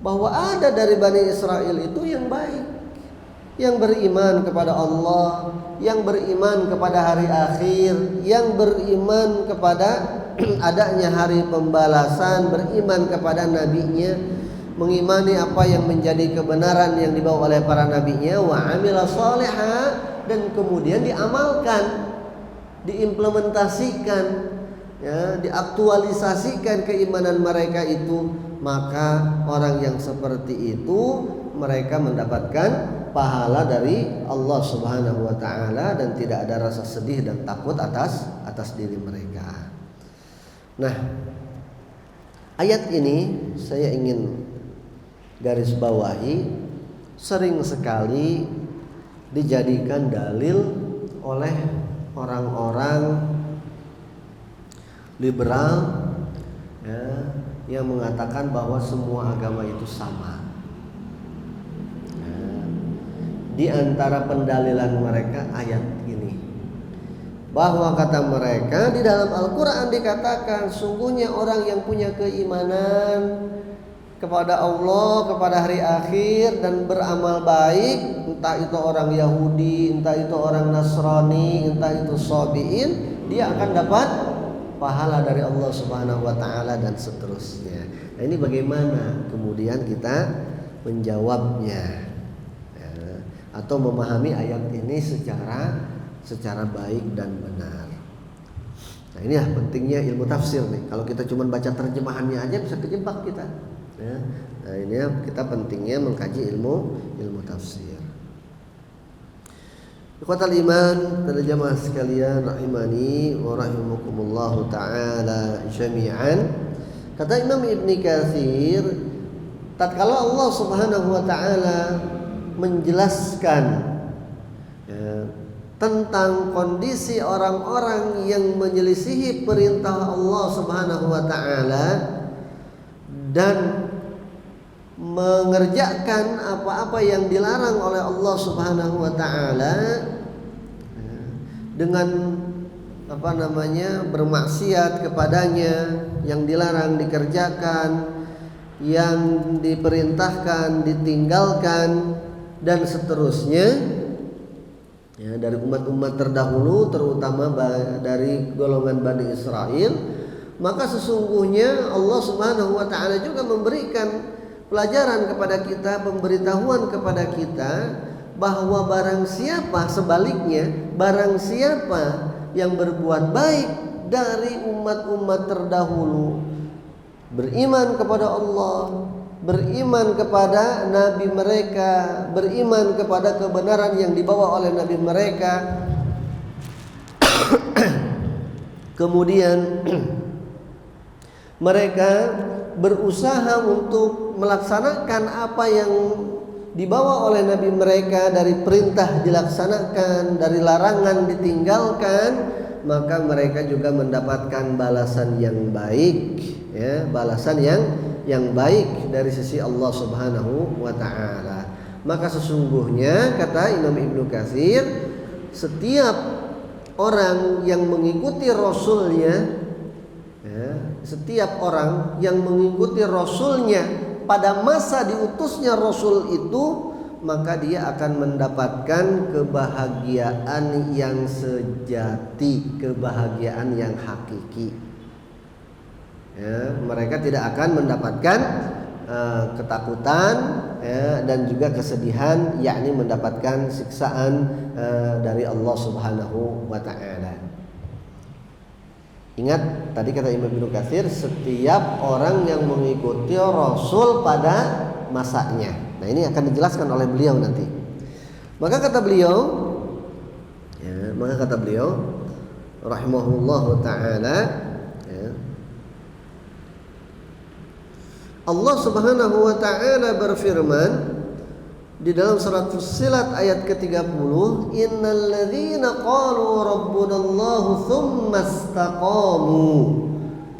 bahwa ada dari Bani Israel itu yang baik, yang beriman kepada Allah, yang beriman kepada hari akhir, yang beriman kepada adanya hari pembalasan, beriman kepada nabinya, mengimani apa yang menjadi kebenaran yang dibawa oleh para nabinya, wa amila shalihan, dan kemudian diamalkan, diimplementasikan, ya, diaktualisasikan keimanan mereka itu. Maka orang yang seperti itu mereka mendapatkan pahala dari Allah Subhanahu wa taala dan tidak ada rasa sedih dan takut atas diri mereka. Nah, ayat ini saya ingin garis bawahi, sering sekali dijadikan dalil oleh orang-orang liberal, ya, yang mengatakan bahwa semua agama itu sama. Di antara pendalilan mereka ayat ini, bahwa kata mereka di dalam Al-Quran dikatakan sungguhnya orang yang punya keimanan kepada Allah, kepada hari akhir dan beramal baik, entah itu orang Yahudi, entah itu orang Nasrani, entah itu Sabiin, dia akan dapat pahala dari Allah Subhanahu wa taala dan seterusnya. Nah, ini bagaimana kemudian kita menjawabnya, atau memahami ayat ini secara baik dan benar. Nah ini ya pentingnya ilmu tafsir nih. Kalau kita cuma baca terjemahannya aja bisa kejebak kita. Ya. Nah ini ya kita pentingnya mengkaji ilmu tafsir. Ikhwatal iman, para jamaah sekalian rahimani wa rahimakumullahu taala jami'an. Kata Imam Ibnu Katsir, tatkala Allah Subhanahu wa taala menjelaskan ya, tentang kondisi orang-orang yang menyelisihi perintah Allah Subhanahu wa taala dan mengerjakan apa-apa yang dilarang oleh Allah Subhanahu wa taala dengan bermaksiat kepadanya, yang dilarang dikerjakan, yang diperintahkan ditinggalkan dan seterusnya ya, dari umat-umat terdahulu terutama dari golongan Bani Israel, maka sesungguhnya Allah Subhanahu wa taala juga memberikan pelajaran kepada kita, pemberitahuan kepada kita bahwa barang siapa sebaliknya, barang siapa yang berbuat baik dari umat-umat terdahulu, beriman kepada Allah, beriman kepada nabi mereka, beriman kepada kebenaran yang dibawa oleh nabi mereka, kemudian mereka berusaha untuk melaksanakan apa yang dibawa oleh nabi mereka, dari perintah dilaksanakan, dari larangan ditinggalkan, maka mereka juga mendapatkan balasan yang baik ya, balasan yang baik dari sisi Allah Subhanahu wa taala. Maka sesungguhnya kata Imam Ibnu Katsir, setiap orang yang mengikuti rasulnya ya, setiap orang yang mengikuti rasulnya pada masa diutusnya rasul itu, maka dia akan mendapatkan kebahagiaan yang sejati, kebahagiaan yang hakiki ya, mereka tidak akan mendapatkan ketakutan ya, dan juga kesedihan, yakni mendapatkan siksaan dari Allah Subhanahu wa taala. Ingat tadi kata Imam Ibnu Katsir, setiap orang yang mengikuti Rasul pada masanya. Nah ini akan dijelaskan oleh beliau nanti. Maka kata beliau, rahimahullahu taala, ya, Allah Subhanahu wa taala berfirman di dalam surat Fussilat ayat ke-30, innal ladzina qalu rabbunallahu tsumma istaqamu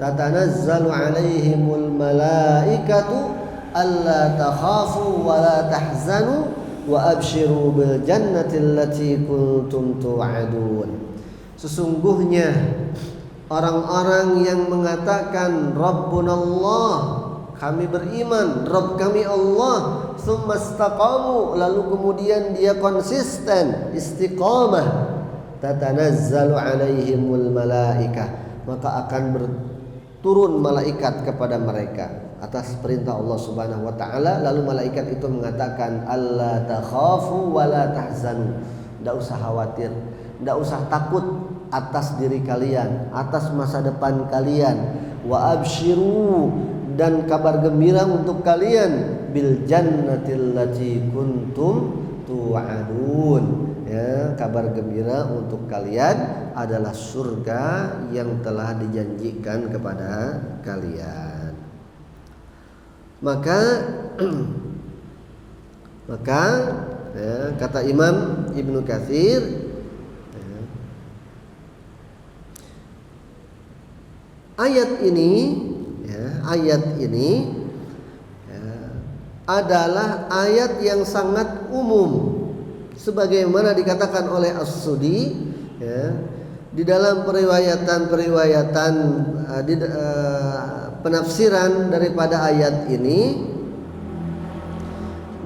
tatanazzalu alaihimul malaikatu alla takhafu wa la tahzanu wa abshiru bil jannati allati kuntum tu'adun. Sesungguhnya orang-orang yang mengatakan rabbunallah, kami beriman, Rabb kami Allah, tsumma istaqamu, lalu kemudian dia konsisten, istiqamah, tatanazzalu alaihimul malaikah, maka akan berturun malaikat kepada mereka atas perintah Allah Subhanahu wa taala. Lalu malaikat itu mengatakan, alla takhafu wa la tahzanu, tidak usah khawatir, tidak usah takut atas diri kalian, atas masa depan kalian, wa abshiru, dan kabar gembira untuk kalian, bil jannatil lati kuntum tu'adun ya, kabar gembira untuk kalian adalah surga yang telah dijanjikan kepada kalian. Maka ya, kata Imam Ibnu Katsir ya, ayat ini ya, adalah ayat yang sangat umum, sebagaimana dikatakan oleh As-Sudi ya, di dalam periwayatan penafsiran daripada ayat ini,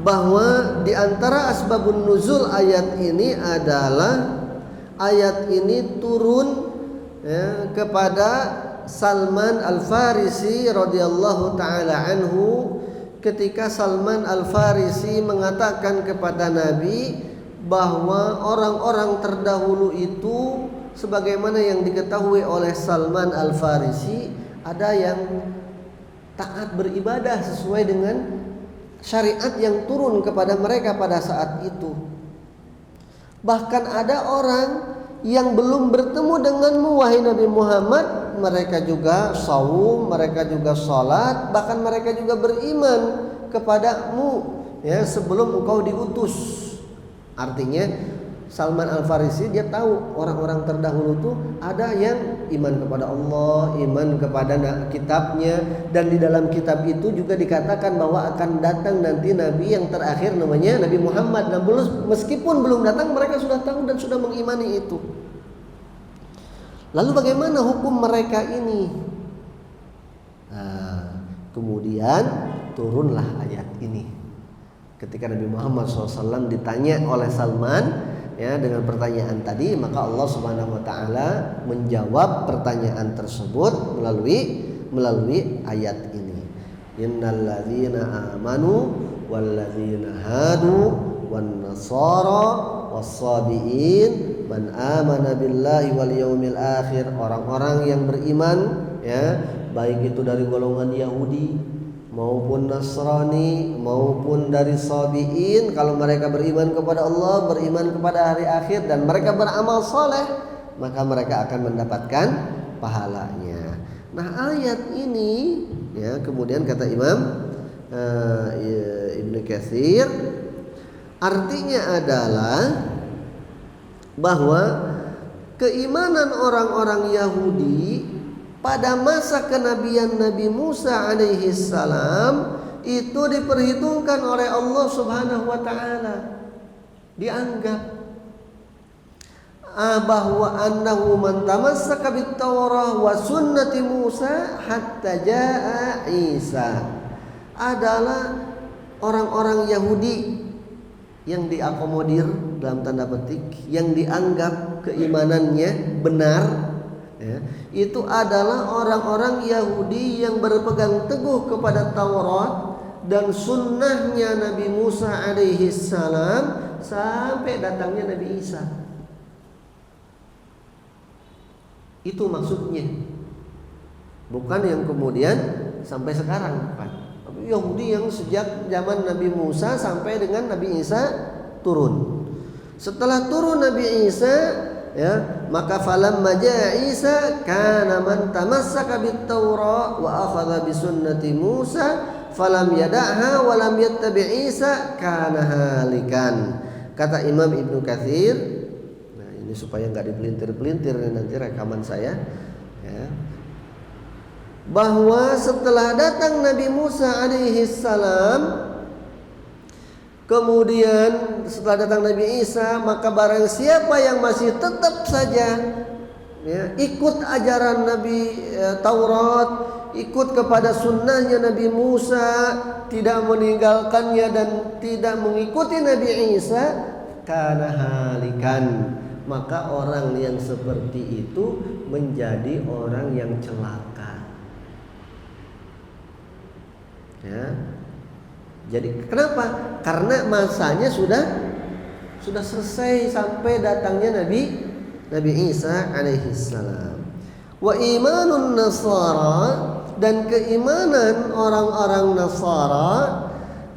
bahwa di antara asbabun nuzul ayat ini adalah ayat ini turun ya, kepada Salman Al-Farisi radhiyallahu taala anhu, ketika Salman Al-Farisi mengatakan kepada Nabi bahwa orang-orang terdahulu itu sebagaimana yang diketahui oleh Salman Al-Farisi, ada yang taat beribadah sesuai dengan syariat yang turun kepada mereka pada saat itu. Bahkan ada orang yang belum bertemu denganmu wahai Nabi Muhammad, mereka juga saum, mereka juga salat, bahkan mereka juga beriman kepadamu ya sebelum engkau diutus. Artinya Salman Al-Farisi dia tahu orang-orang terdahulu tuh ada yang iman kepada Allah, iman kepada kitabnya, dan di dalam kitab itu juga dikatakan bahwa akan datang nanti nabi yang terakhir namanya Nabi Muhammad. Nah, meskipun belum datang mereka sudah tahu dan sudah mengimani itu. Lalu bagaimana hukum mereka ini? Nah, kemudian turunlah ayat ini. Ketika Nabi Muhammad SAW ditanya oleh Salman ya dengan pertanyaan tadi, maka Allah Subhanahu wa taala menjawab pertanyaan tersebut melalui ayat ini. Innalladzina amanu walladzina hadu wan nasara was-sabiin man amana billahi wal yaumil akhir. Orang-orang yang beriman ya, baik itu dari golongan Yahudi maupun Nasrani maupun dari Sabiin, kalau mereka beriman kepada Allah, beriman kepada hari akhir, dan mereka beramal soleh, maka mereka akan mendapatkan pahalanya. Nah, ayat ini ya kemudian kata Imam Ibnu Katsir, artinya adalah bahwa keimanan orang-orang Yahudi pada masa kenabian Nabi Musa alaihi salam itu diperhitungkan oleh Allah Subhanahu wa taala. Dianggap bahwa annahu man tamassaka bit Taurah wa sunnati Musa hatta jaa Isa adalah orang-orang Yahudi yang diakomodir dalam tanda petik, yang dianggap keimanannya benar ya, itu adalah orang-orang Yahudi yang berpegang teguh kepada Taurat dan sunnahnya Nabi Musa alaihi salam sampai datangnya Nabi Isa. Itu maksudnya, bukan yang kemudian sampai sekarang, bukan. Yahudi yang sejak zaman Nabi Musa sampai dengan Nabi Isa turun. Setelah turun Nabi Isa ya, maka falamma jaa Isa kana man tamassaka bit Taurah wa akhadha bi sunnati Musa falam yada'ha wa lam yattabi' Isa kana halikan. Kata Imam Ibnu Katsir, nah ini supaya enggak dipelintir-pelintir nanti rekaman saya ya, bahwa setelah datang Nabi Musa alaihi salam, kemudian setelah datang Nabi Isa, maka barang siapa yang masih tetap saja ya, ikut ajaran Nabi Taurat, ikut kepada sunnahnya Nabi Musa, tidak meninggalkannya dan tidak mengikuti Nabi Isa, kana halikan, maka orang yang seperti itu menjadi orang yang celaka ya. Jadi kenapa? Karena masanya sudah selesai sampai datangnya Nabi Isa alaihi salam. Wa imanun Nasara, dan keimanan orang-orang Nasara,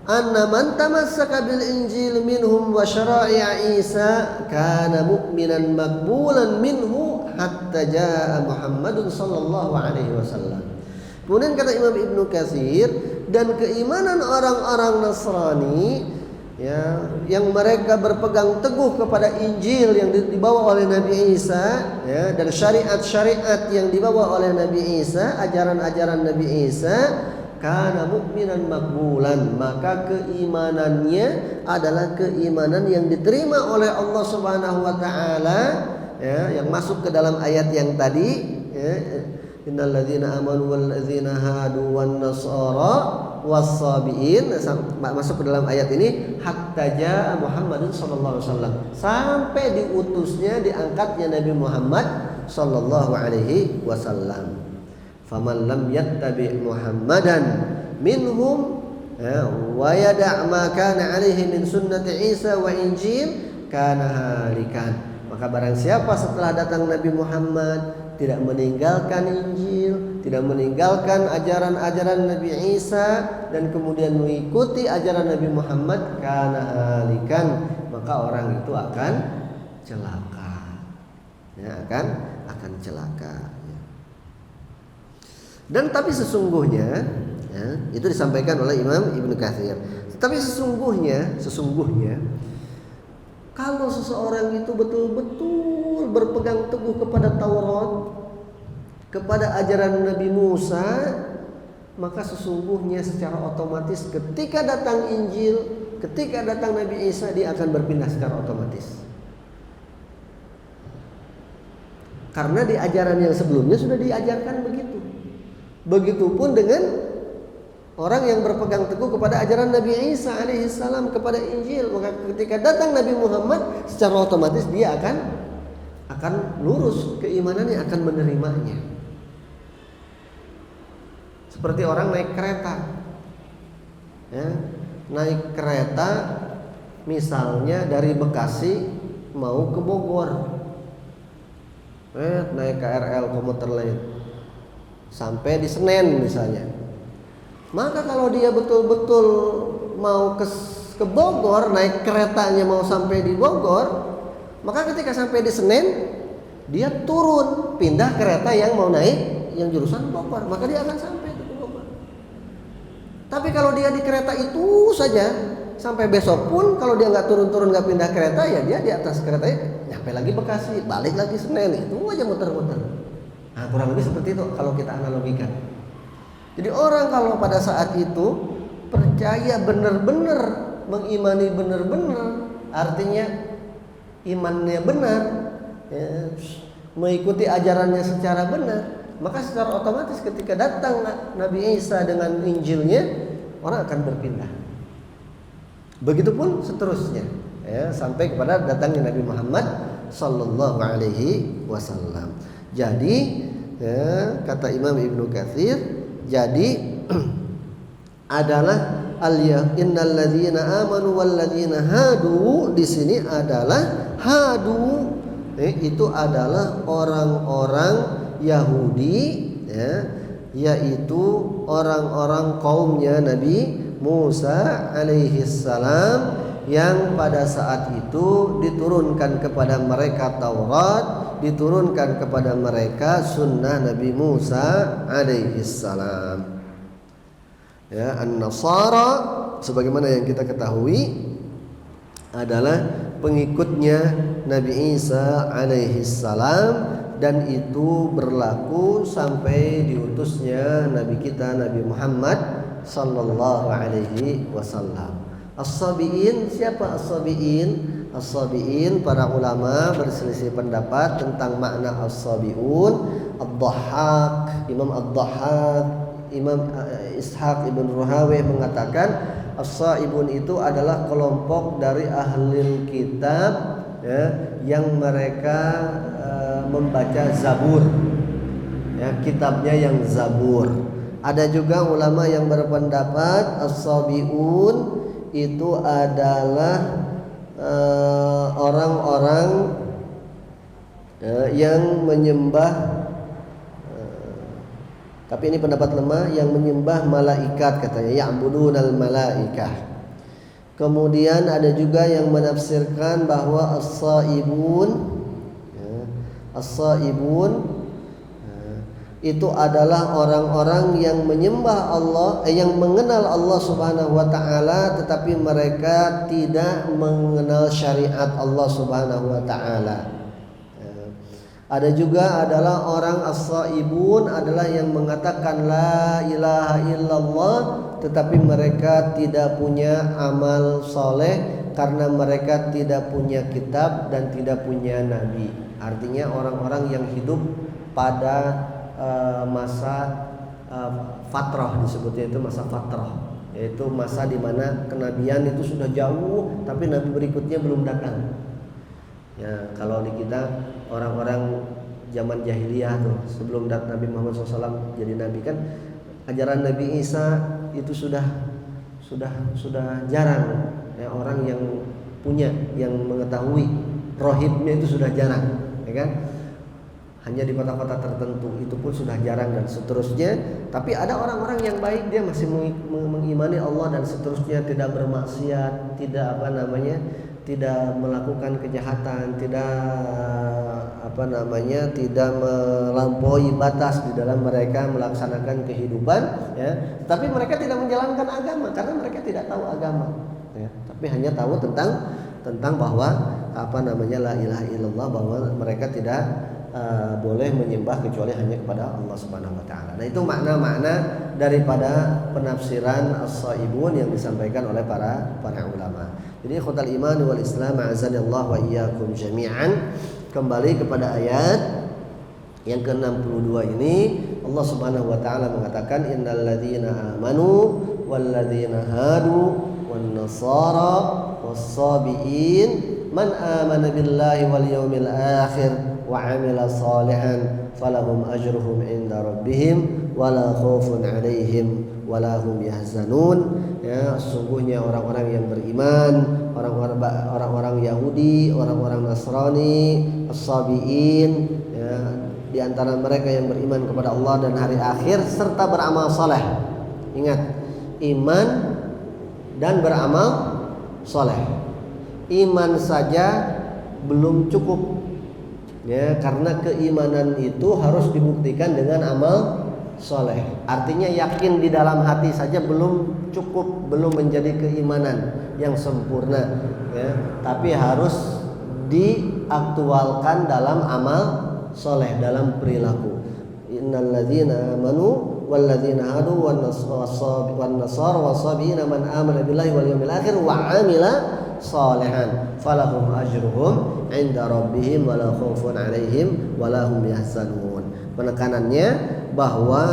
anna man tamassaka bil Injil minhum wa syara'i Isa kana mu'minan maqbulan minhu hatta jaa Muhammadun sallallahu alaihi wasallam. Kemudian kata Imam Ibnu Katsir, dan keimanan orang-orang Nasrani ya, yang mereka berpegang teguh kepada Injil yang dibawa oleh Nabi Isa ya, dan syariat-syariat yang dibawa oleh Nabi Isa, ajaran-ajaran Nabi Isa, kana mukminan makbulan, maka keimanannya adalah keimanan yang diterima oleh Allah Subhanahu wa taala ya, yang masuk ke dalam ayat yang tadi ya, innalladzina amanu walladzina hadu wan nasara was-sabiin, masuk ke dalam ayat ini hatta jaa Muhammadun sallallahu alaihi wasallam, sampai diutusnya, diangkatnya Nabi Muhammad sallallahu alaihi wasallam. Faman lam yattabi Muhammadan minhum wa yada' ma kana alaihi min sunnati Isa wa Injil kana halikan, Maka barang siapa setelah datang Nabi Muhammad tidak meninggalkan Injil, tidak meninggalkan ajaran-ajaran Nabi Isa, dan kemudian mengikuti ajaran Nabi Muhammad, kana halikan, maka orang itu akan celaka. Ya, akan celaka. Dan tapi sesungguhnya, ya, itu disampaikan oleh Imam Ibnu Katsir. Tapi sesungguhnya kalau seseorang itu betul-betul berpegang teguh kepada Taurat, kepada ajaran Nabi Musa, maka sesungguhnya secara otomatis ketika datang Injil, ketika datang Nabi Isa, dia akan berpindah secara otomatis. Karena di ajaran yang sebelumnya sudah diajarkan begitu. Begitupun dengan orang yang berpegang teguh kepada ajaran Nabi Isa alaihissalam, kepada Injil, maka ketika datang Nabi Muhammad, secara otomatis dia akan lurus keimanannya, akan menerimanya. Seperti orang naik kereta, ya, naik kereta misalnya dari Bekasi mau ke Bogor, naik KRL komuter lain sampai di Senen misalnya. Maka kalau dia betul-betul mau ke Bogor, naik keretanya mau sampai di Bogor, maka ketika sampai di Senen dia turun, pindah kereta yang mau naik yang jurusan Bogor, maka dia akan sampai ke Bogor. Tapi kalau dia di kereta itu saja sampai besok pun, kalau dia nggak turun-turun, nggak pindah kereta, ya dia di atas keretanya nyampe lagi Bekasi, balik lagi Senen, itu aja muter-muter. Nah, kurang lebih seperti itu kalau kita analogikan. Jadi orang kalau pada saat itu percaya benar-benar, mengimani benar-benar, artinya imannya benar, ya, mengikuti ajarannya secara benar, maka secara otomatis ketika datang Nabi Isa dengan Injilnya, orang akan berpindah. Begitupun seterusnya, ya, sampai kepada datangnya Nabi Muhammad sallallahu alaihi wasallam. Jadi, ya, kata Imam Ibnu Katsir, jadi adalah innal ladzina amanu wal ladzina hadu, di sini adalah hadu, itu adalah orang-orang Yahudi, ya, yaitu orang-orang kaumnya Nabi Musa alaihi salam, yang pada saat itu diturunkan kepada mereka Taurat, diturunkan kepada mereka sunnah Nabi Musa alaihi salam. Ya, An-Nasara sebagaimana yang kita ketahui adalah pengikutnya Nabi Isa alaihi salam, dan itu berlaku sampai diutusnya Nabi kita Nabi Muhammad sallallahu alaihi wasallam. As-Sabi'in, siapa As-Sabi'in? As-Sabi'in, para ulama berselisih pendapat tentang makna As-Sabi'un. Ad-Dhahhak, Imam Ad-Dhahhak, Imam Ishaq ibn Ruhawih mengatakan As-Saibun itu adalah kelompok dari ahli kitab, ya, yang mereka membaca Zabur, ya, kitabnya yang Zabur. Ada juga ulama yang berpendapat As-Sabi'un itu adalah orang-orang yang menyembah, tapi ini pendapat lemah, yang menyembah malaikat katanya, ya'budunal malaikah. Kemudian ada juga yang menafsirkan bahwa as-saibun, ya, as-saibun itu adalah orang-orang yang menyembah Allah, yang mengenal Allah Subhanahu wa taala, tetapi mereka tidak mengenal syariat Allah Subhanahu wa taala. Ada juga adalah orang as-saibun adalah yang mengatakan la ilaha illallah, tetapi mereka tidak punya amal soleh karena mereka tidak punya kitab dan tidak punya nabi. Artinya orang-orang yang hidup pada masa fatrah, disebutnya itu masa fatrah, yaitu masa di mana kenabian itu sudah jauh tapi nabi berikutnya belum datang. Ya, kalau di kita orang-orang zaman jahiliyah tuh, sebelum Nabi Muhammad SAW jadi nabi kan, ajaran Nabi Isa itu sudah jarang, ya, orang yang punya, yang mengetahui. rohibnya itu sudah jarang, ya kan? Hanya di kota-kota tertentu itu pun sudah jarang dan seterusnya. Tapi ada orang-orang yang baik, dia masih mengimani Allah dan seterusnya, tidak bermaksiat, tidak tidak melakukan kejahatan, tidak melampaui batas di dalam mereka melaksanakan kehidupan, ya. Tapi mereka tidak menjalankan agama karena mereka tidak tahu agama, ya. Tapi hanya tahu tentang bahwa la ilaha illallah, bahwa mereka tidak boleh menyembah kecuali hanya kepada Allah Subhanahu wa taala. Nah, itu makna-makna daripada penafsiran as-shaibun yang disampaikan oleh para ulama. Jadi ikhwatal iman wal islam azanillahu wa iyyakum jami'an. Kembali kepada ayat yang ke-62 ini, Allah Subhanahu wa taala mengatakan innal ladzina amanu wal ladzina hadu wan nasara was-sabiin man amana billahi wal yawmil akhir wa 'amila salihan falahum ajruhum 'inda rabbihim wala khaufun 'alaihim wala hum yahzanun. Ya, sesungguhnya orang-orang yang beriman, orang-orang Yahudi, orang-orang Nasrani, as-sabiin, ya, di antara mereka yang beriman kepada Allah dan hari akhir serta beramal saleh. Ingat, iman dan beramal saleh. Iman saja belum cukup, ya, karena keimanan itu harus dibuktikan dengan amal soleh. Artinya yakin di dalam hati saja belum cukup, belum menjadi keimanan yang sempurna, ya. Tapi harus diaktualkan dalam amal soleh, dalam perilaku. Innal ladzina amanu wal ladzina hadu wan nasara was-sabiina man amana billahi wal yawmil akhir wa 'amila salihan falahum ajruhum 'inda rabbihim wala khaufun 'alaihim wala hum yahzanun. Penekanannya bahwa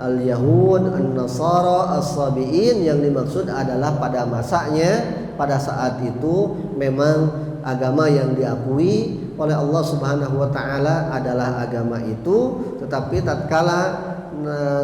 al-yahud, an-nasara, as-sabiin yang dimaksud adalah pada masanya, pada saat itu memang agama yang diakui oleh Allah Subhanahu wa taala adalah agama itu, tetapi tatkala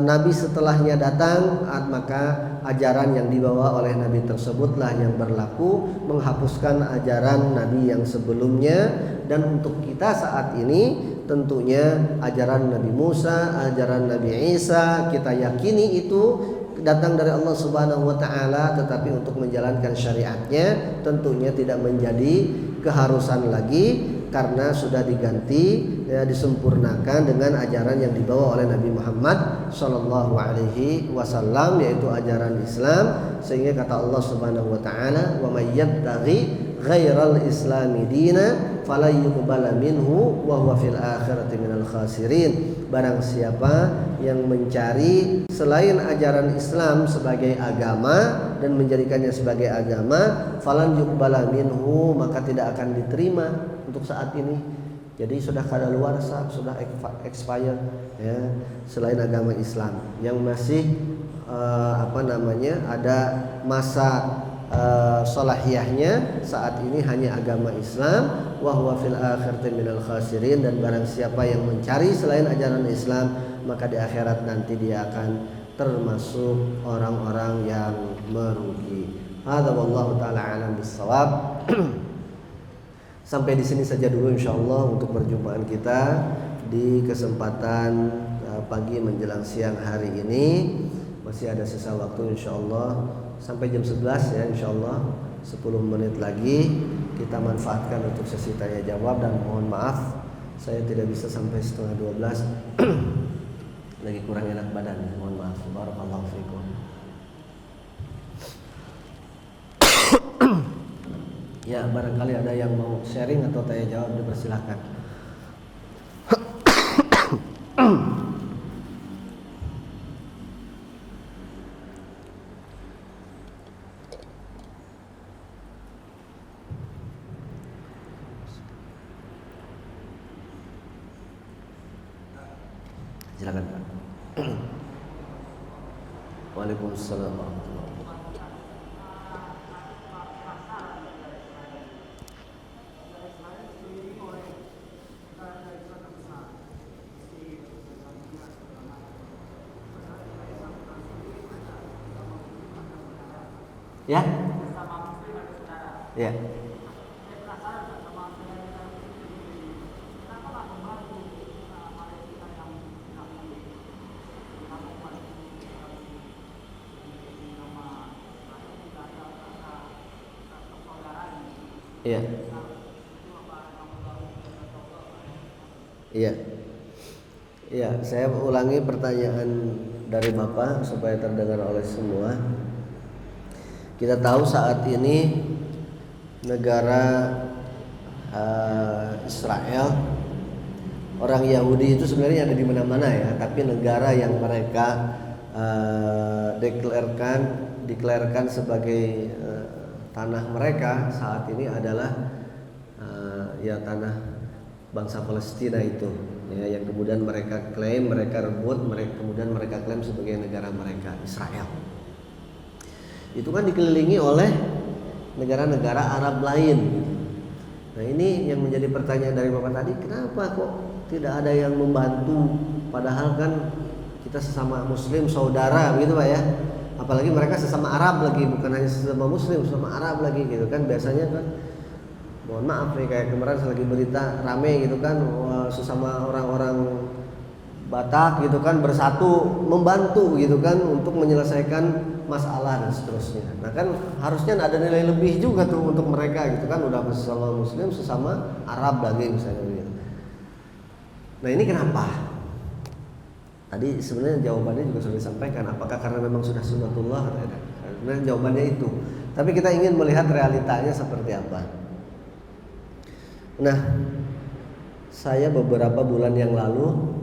Nabi setelahnya datang, maka ajaran yang dibawa oleh Nabi tersebutlah yang berlaku, menghapuskan ajaran Nabi yang sebelumnya. Dan untuk kita saat ini tentunya ajaran Nabi Musa, ajaran Nabi Isa kita yakini itu datang dari Allah Subhanahu wa taala, tetapi untuk menjalankan syariatnya tentunya tidak menjadi keharusan lagi karena sudah diganti, ya, disempurnakan dengan ajaran yang dibawa oleh Nabi Muhammad sallallahu alaihi wasallam, yaitu ajaran Islam. Sehingga kata Allah Subhanahu wa taala, "Wa may yabtaghi ghairal islami dina fala yuqbala minhu wa huwa fil akhirati minal khasirin." Barang siapa yang mencari selain ajaran Islam sebagai agama dan menjadikannya sebagai agama, falan yuqbala minhu, maka tidak akan diterima untuk saat ini. Jadi sudah kadaluarsa, sudah expired, ya, selain agama Islam yang masih ada masa salahiyahnya saat ini hanya agama Islam. Wa huwa fil akhirati minal khasirin, dan barang siapa yang mencari selain ajaran Islam, maka di akhirat nanti dia akan termasuk orang-orang yang merugi. Hadza wallahu taala alam bissawab. Sampai di sini saja dulu insyaallah untuk perjumpaan kita di kesempatan pagi menjelang siang hari ini. Masih ada sisa waktu insyaallah sampai jam 11, ya, insyaallah 10 menit lagi kita manfaatkan untuk sesi tanya jawab. Dan mohon maaf saya tidak bisa sampai setengah 12 lagi kurang enak badan, mohon maaf. Barakallahu fikum. Ya, barangkali ada yang mau sharing atau tanya jawab, dipersilakan. Silakan, Pak. Waalaikumsalam warahmatullahi wabarakatuh. Ya. Ya. Iya. Iya. Iya, saya ulangi pertanyaan dari Bapak supaya terdengar oleh semua. Kita tahu saat ini negara Israel, orang Yahudi itu sebenarnya ada di mana-mana ya, tapi negara yang mereka deklarkan sebagai tanah mereka saat ini adalah ya tanah bangsa Palestina itu ya, yang kemudian mereka klaim, mereka rebut, kemudian mereka klaim sebagai negara mereka, Israel. Itu kan dikelilingi oleh negara-negara Arab lain. Nah ini yang menjadi pertanyaan dari Bapak tadi, kenapa kok tidak ada yang membantu, padahal kan kita sesama Muslim, saudara gitu Pak ya. Apalagi mereka sesama Arab lagi, bukan hanya sesama Muslim, sesama Arab lagi gitu kan. Biasanya kan, mohon maaf nih, kayak kemarin lagi berita rame gitu kan, sesama orang-orang Batak gitu kan bersatu membantu gitu kan untuk menyelesaikan masalah dan seterusnya. Nah kan harusnya ada nilai lebih juga tuh untuk mereka gitu kan, udah sesama Muslim, sesama Arab lagi misalnya gitu. Nah ini kenapa? Tadi sebenarnya jawabannya juga sudah disampaikan, apakah karena memang sudah sunnatullah atau tidak? Karena jawabannya itu. Tapi kita ingin melihat realitanya seperti apa. Nah, saya beberapa bulan yang lalu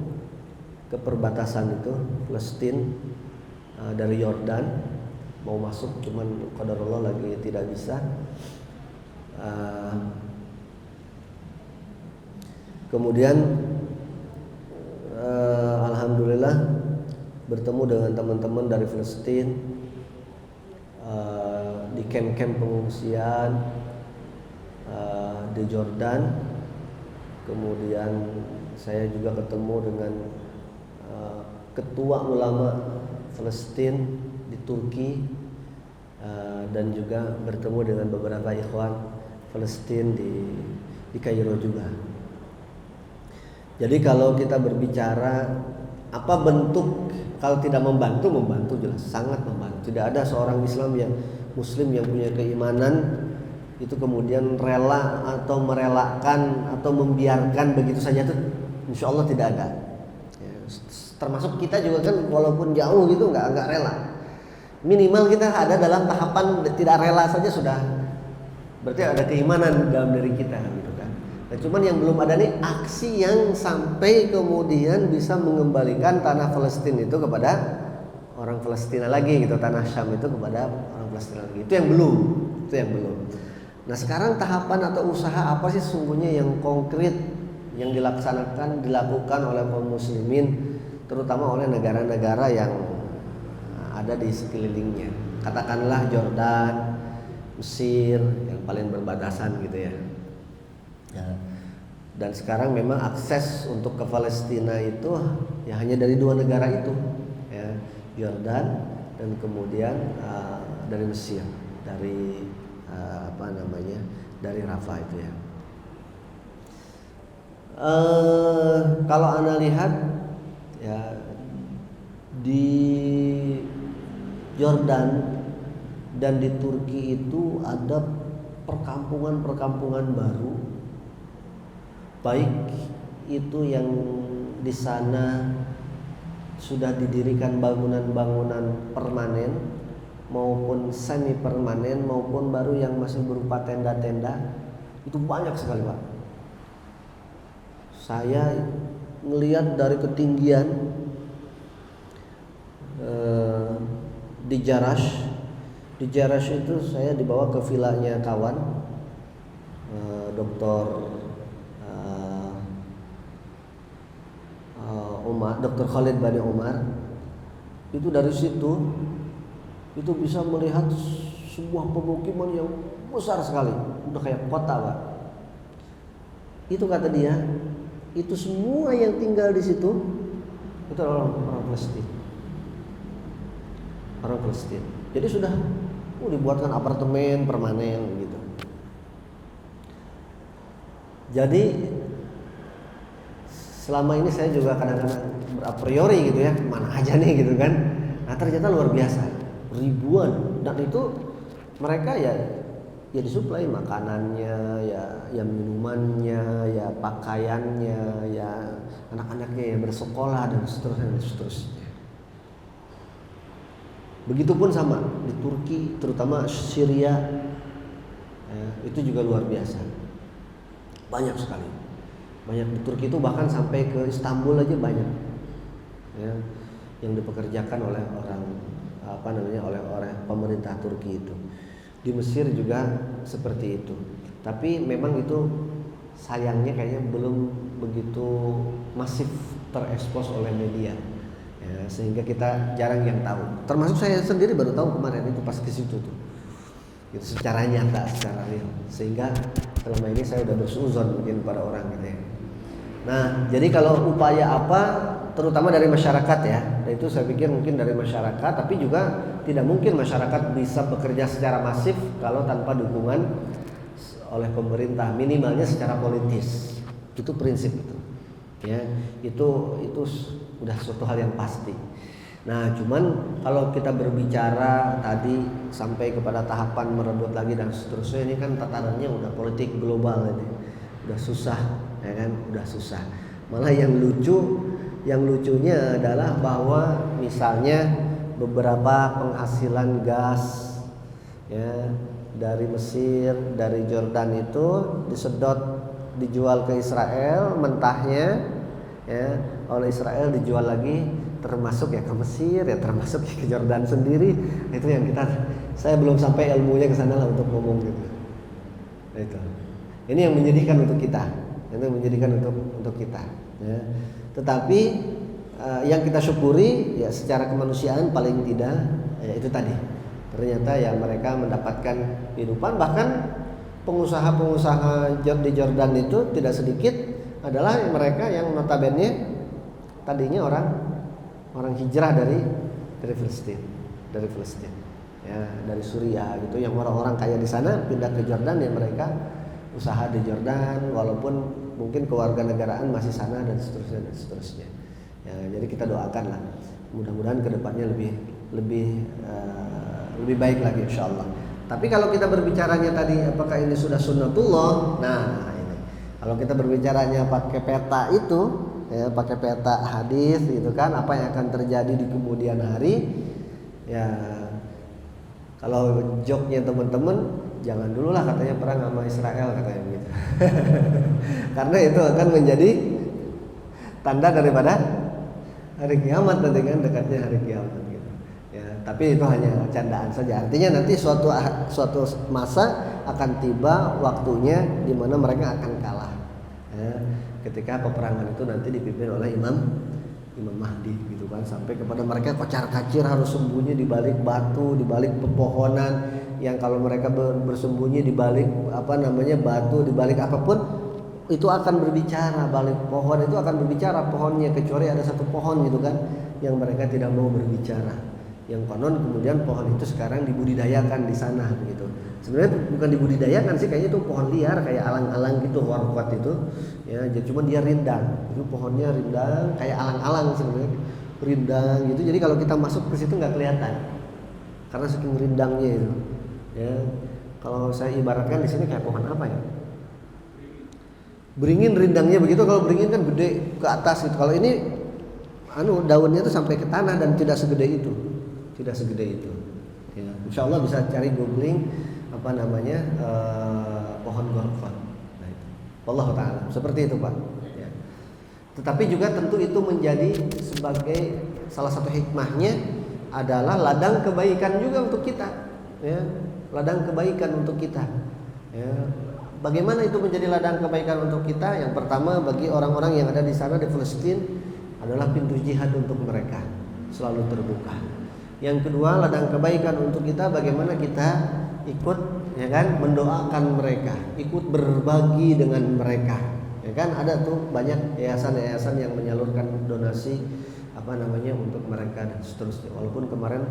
ke perbatasan itu Palestina dari Yordan mau masuk, cuman qadarullah lagi tidak bisa. Kemudian alhamdulillah bertemu dengan teman-teman dari Palestina di kamp-kamp pengungsian di Jordan. Kemudian saya juga ketemu dengan ketua ulama Palestina di Turki, dan juga bertemu dengan beberapa ikhwan Palestina di Kairo juga. Jadi kalau kita berbicara apa bentuk, kalau tidak membantu jelas sangat membantu. Tidak ada seorang Islam yang Muslim yang punya keimanan itu kemudian rela atau merelakan atau membiarkan begitu saja, itu insya Allah tidak ada ya, termasuk kita juga kan, walaupun jauh gitu nggak rela. Minimal kita ada dalam tahapan tidak rela saja sudah berarti ada keimanan dalam diri kita gitu kan. Nah, cuman yang belum ada nih aksi yang sampai kemudian bisa mengembalikan tanah Palestina itu kepada orang Palestina lagi gitu, tanah Syam itu kepada orang Palestina lagi. Itu yang belum. Nah sekarang tahapan atau usaha apa sih sesungguhnya yang konkret yang dilakukan oleh kaum muslimin, terutama oleh negara-negara yang ada di sekelilingnya, katakanlah Jordan, Mesir yang paling berbatasan gitu ya. Dan sekarang memang akses untuk ke Palestina itu ya hanya dari dua negara itu ya, Jordan dan kemudian dari Mesir, dari dari Rafah itu ya. Kalau Anda lihat ya, di Jordan dan di Turki itu ada perkampungan baru, baik itu yang di sana sudah didirikan bangunan-bangunan permanen maupun semi permanen, maupun baru yang masih berupa tenda-tenda. Itu banyak sekali Pak. Saya ngelihat dari ketinggian di Jarash itu saya dibawa ke vilanya kawan, Dr. Khalid Bani Umar. Itu dari situ itu bisa melihat sebuah pemukiman yang besar sekali, udah kayak kota Pak. Itu kata dia, itu semua yang tinggal di situ itu orang Palestina. Orang Palestina. Jadi sudah dibuatkan apartemen permanen gitu. Jadi selama ini saya juga kadang-kadang a priori gitu ya, mana aja nih gitu kan. Nah ternyata luar biasa, ribuan, dan itu mereka ya ya disuplai makanannya, ya minumannya, ya pakaiannya, ya anak-anaknya yang bersekolah dan seterusnya dan seterusnya. Begitupun sama di Turki, terutama Syria, itu juga luar biasa. Banyak sekali. Banyak di Turki itu bahkan sampai ke Istanbul aja banyak. Ya, yang dipekerjakan oleh oleh pemerintah Turki itu. Di Mesir juga seperti itu. Tapi memang itu sayangnya kayaknya belum begitu masif terekspos oleh media. Ya, sehingga kita jarang yang tahu. Termasuk saya sendiri baru tahu kemarin itu pas ke situ tuh. Itu secara nyata, secara real. Sehingga selama ini saya udah bersuzon mungkin pada orang gitu ya. Nah, jadi kalau upaya apa, terutama dari masyarakat ya, dan itu saya pikir mungkin dari masyarakat, tapi juga tidak mungkin masyarakat bisa bekerja secara masif kalau tanpa dukungan oleh pemerintah, minimalnya secara politis. Itu prinsip itu. Ya, itu udah suatu hal yang pasti. Nah, cuman kalau kita berbicara tadi sampai kepada tahapan merebut lagi dan seterusnya, ini kan tatarannya udah politik global ini. Udah susah, ya kan? Udah susah. Malah yang lucunya adalah bahwa misalnya beberapa penghasilan gas ya dari Mesir, dari Jordan itu disedot dijual ke Israel mentahnya ya, oleh Israel dijual lagi termasuk ya ke Mesir ya, termasuk ke Jordan sendiri. Itu yang saya belum sampai ilmunya ke sana lah untuk ngomong gitu. Itu. Ini yang menyedihkan untuk kita. Itu yang menyedihkan untuk kita ya. Tetapi yang kita syukuri ya secara kemanusiaan paling tidak ya itu tadi. Ternyata ya mereka mendapatkan kehidupan, bahkan pengusaha-pengusaha di Jordan itu tidak sedikit adalah mereka yang notabene tadinya orang hijrah dari Filistin, ya, dari Suriah gitu, yang orang-orang kaya di sana pindah ke Jordan ya, mereka usaha di Jordan walaupun mungkin kewarganegaraan masih sana dan seterusnya. Ya, jadi kita doakanlah mudah-mudahan kedepannya lebih baik lagi insyaallah. Tapi kalau kita berbicaranya tadi apakah ini sudah sunnatullah, nah ini kalau kita berbicaranya pakai peta itu ya, pakai peta hadis gitu kan, apa yang akan terjadi di kemudian hari ya, kalau joknya teman-teman jangan dulu lah katanya perang sama Israel katanya gitu. Karena itu akan menjadi tanda daripada hari kiamat nanti kan, dekatnya hari kiamat gitu. Ya, tapi itu hanya candaan saja. Artinya nanti suatu masa akan tiba waktunya di mana mereka akan kalah. Ya, ketika peperangan itu nanti dipimpin oleh Imam Mahdi gitu kan, sampai kepada mereka kocar-kacir harus sembunyi di balik batu, di balik pepohonan, yang kalau mereka bersembunyi di balik batu, di balik apapun itu akan berbicara, balik pohon itu akan berbicara pohonnya, kecuali ada satu pohon gitu kan yang mereka tidak mau berbicara, yang konon kemudian pohon itu sekarang dibudidayakan di sana begitu. Sebenarnya bukan dibudidayakan sih, kayaknya itu pohon liar kayak alang-alang gitu, warqat itu ya, cuma dia rindang, itu pohonnya rindang kayak alang-alang sebenarnya, rindang gitu. Jadi kalau kita masuk ke situ nggak kelihatan karena saking rindangnya itu ya. Kalau saya ibaratkan di sini kayak pohon apa ya, beringin rindangnya begitu. Kalau beringin kan gede ke atas gitu, kalau ini daunnya itu sampai ke tanah dan tidak segede itu ya. Insya Allah bisa cari googling pohon gorkon. Nah, itu wallahu ta'ala seperti itu Pak ya. Tetapi juga tentu itu menjadi sebagai salah satu hikmahnya adalah ladang kebaikan juga untuk kita ya, ladang kebaikan untuk kita ya. Bagaimana itu menjadi ladang kebaikan untuk kita? Yang pertama, bagi orang-orang yang ada di sana di Palestina adalah pintu jihad untuk mereka selalu terbuka. Yang kedua, ladang kebaikan untuk kita bagaimana kita ikut ya kan mendoakan mereka, ikut berbagi dengan mereka. Ya kan ada tuh banyak yayasan-yayasan yang menyalurkan donasi untuk mereka dan seterusnya. Walaupun kemarin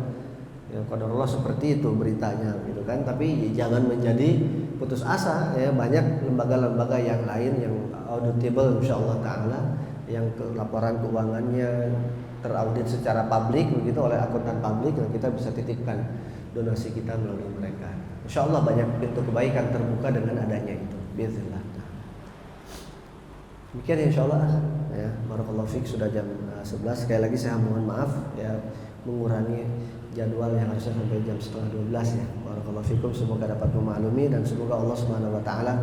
ya qadarullah seperti itu beritanya gitu kan, tapi ya, jangan menjadi putus asa ya. Banyak lembaga-lembaga yang lain yang auditable insyaallah taala, yang laporan keuangannya teraudit secara publik begitu oleh akuntan publik, yang kita bisa titipkan donasi kita melalui mereka. Insya Allah banyak pintu kebaikan terbuka dengan adanya itu. Bismillah. Demikian insya Allah ya. Barakallahu fiik, sudah jam 11. Sekali lagi saya mohon maaf ya mengurangi jadwal yang harusnya sampai jam setengah 12 ya. Barakallahu fiikum, semoga dapat memaklumi dan semoga Allah Subhanahu wa taala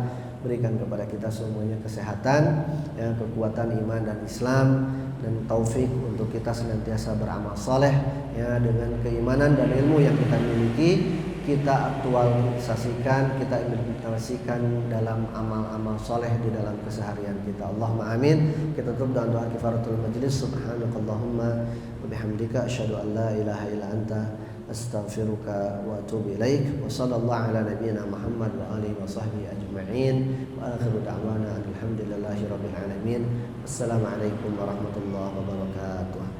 berikan kepada kita semuanya kesehatan, ya, kekuatan iman dan Islam, dan taufik untuk kita senantiasa beramal saleh ya, dengan keimanan dan ilmu yang kita miliki, kita aktualisasikan, kita implementasikan dalam amal-amal soleh di dalam keseharian kita. Allahumma amin. Kita tutup dengan doa kifaratul majlis. Subhanakallahumma wa bihamdika asyhadu an la ilaha illa anta astaghfiruka wa atubu ilaik. Wa sallallahu ala nabiyyina Muhammad wa alihi wa sahbihi ajma'in. Wa akhiru da'wana alhamdulillahi rabbil alamin. Wassalamualaikum warahmatullahi wabarakatuh.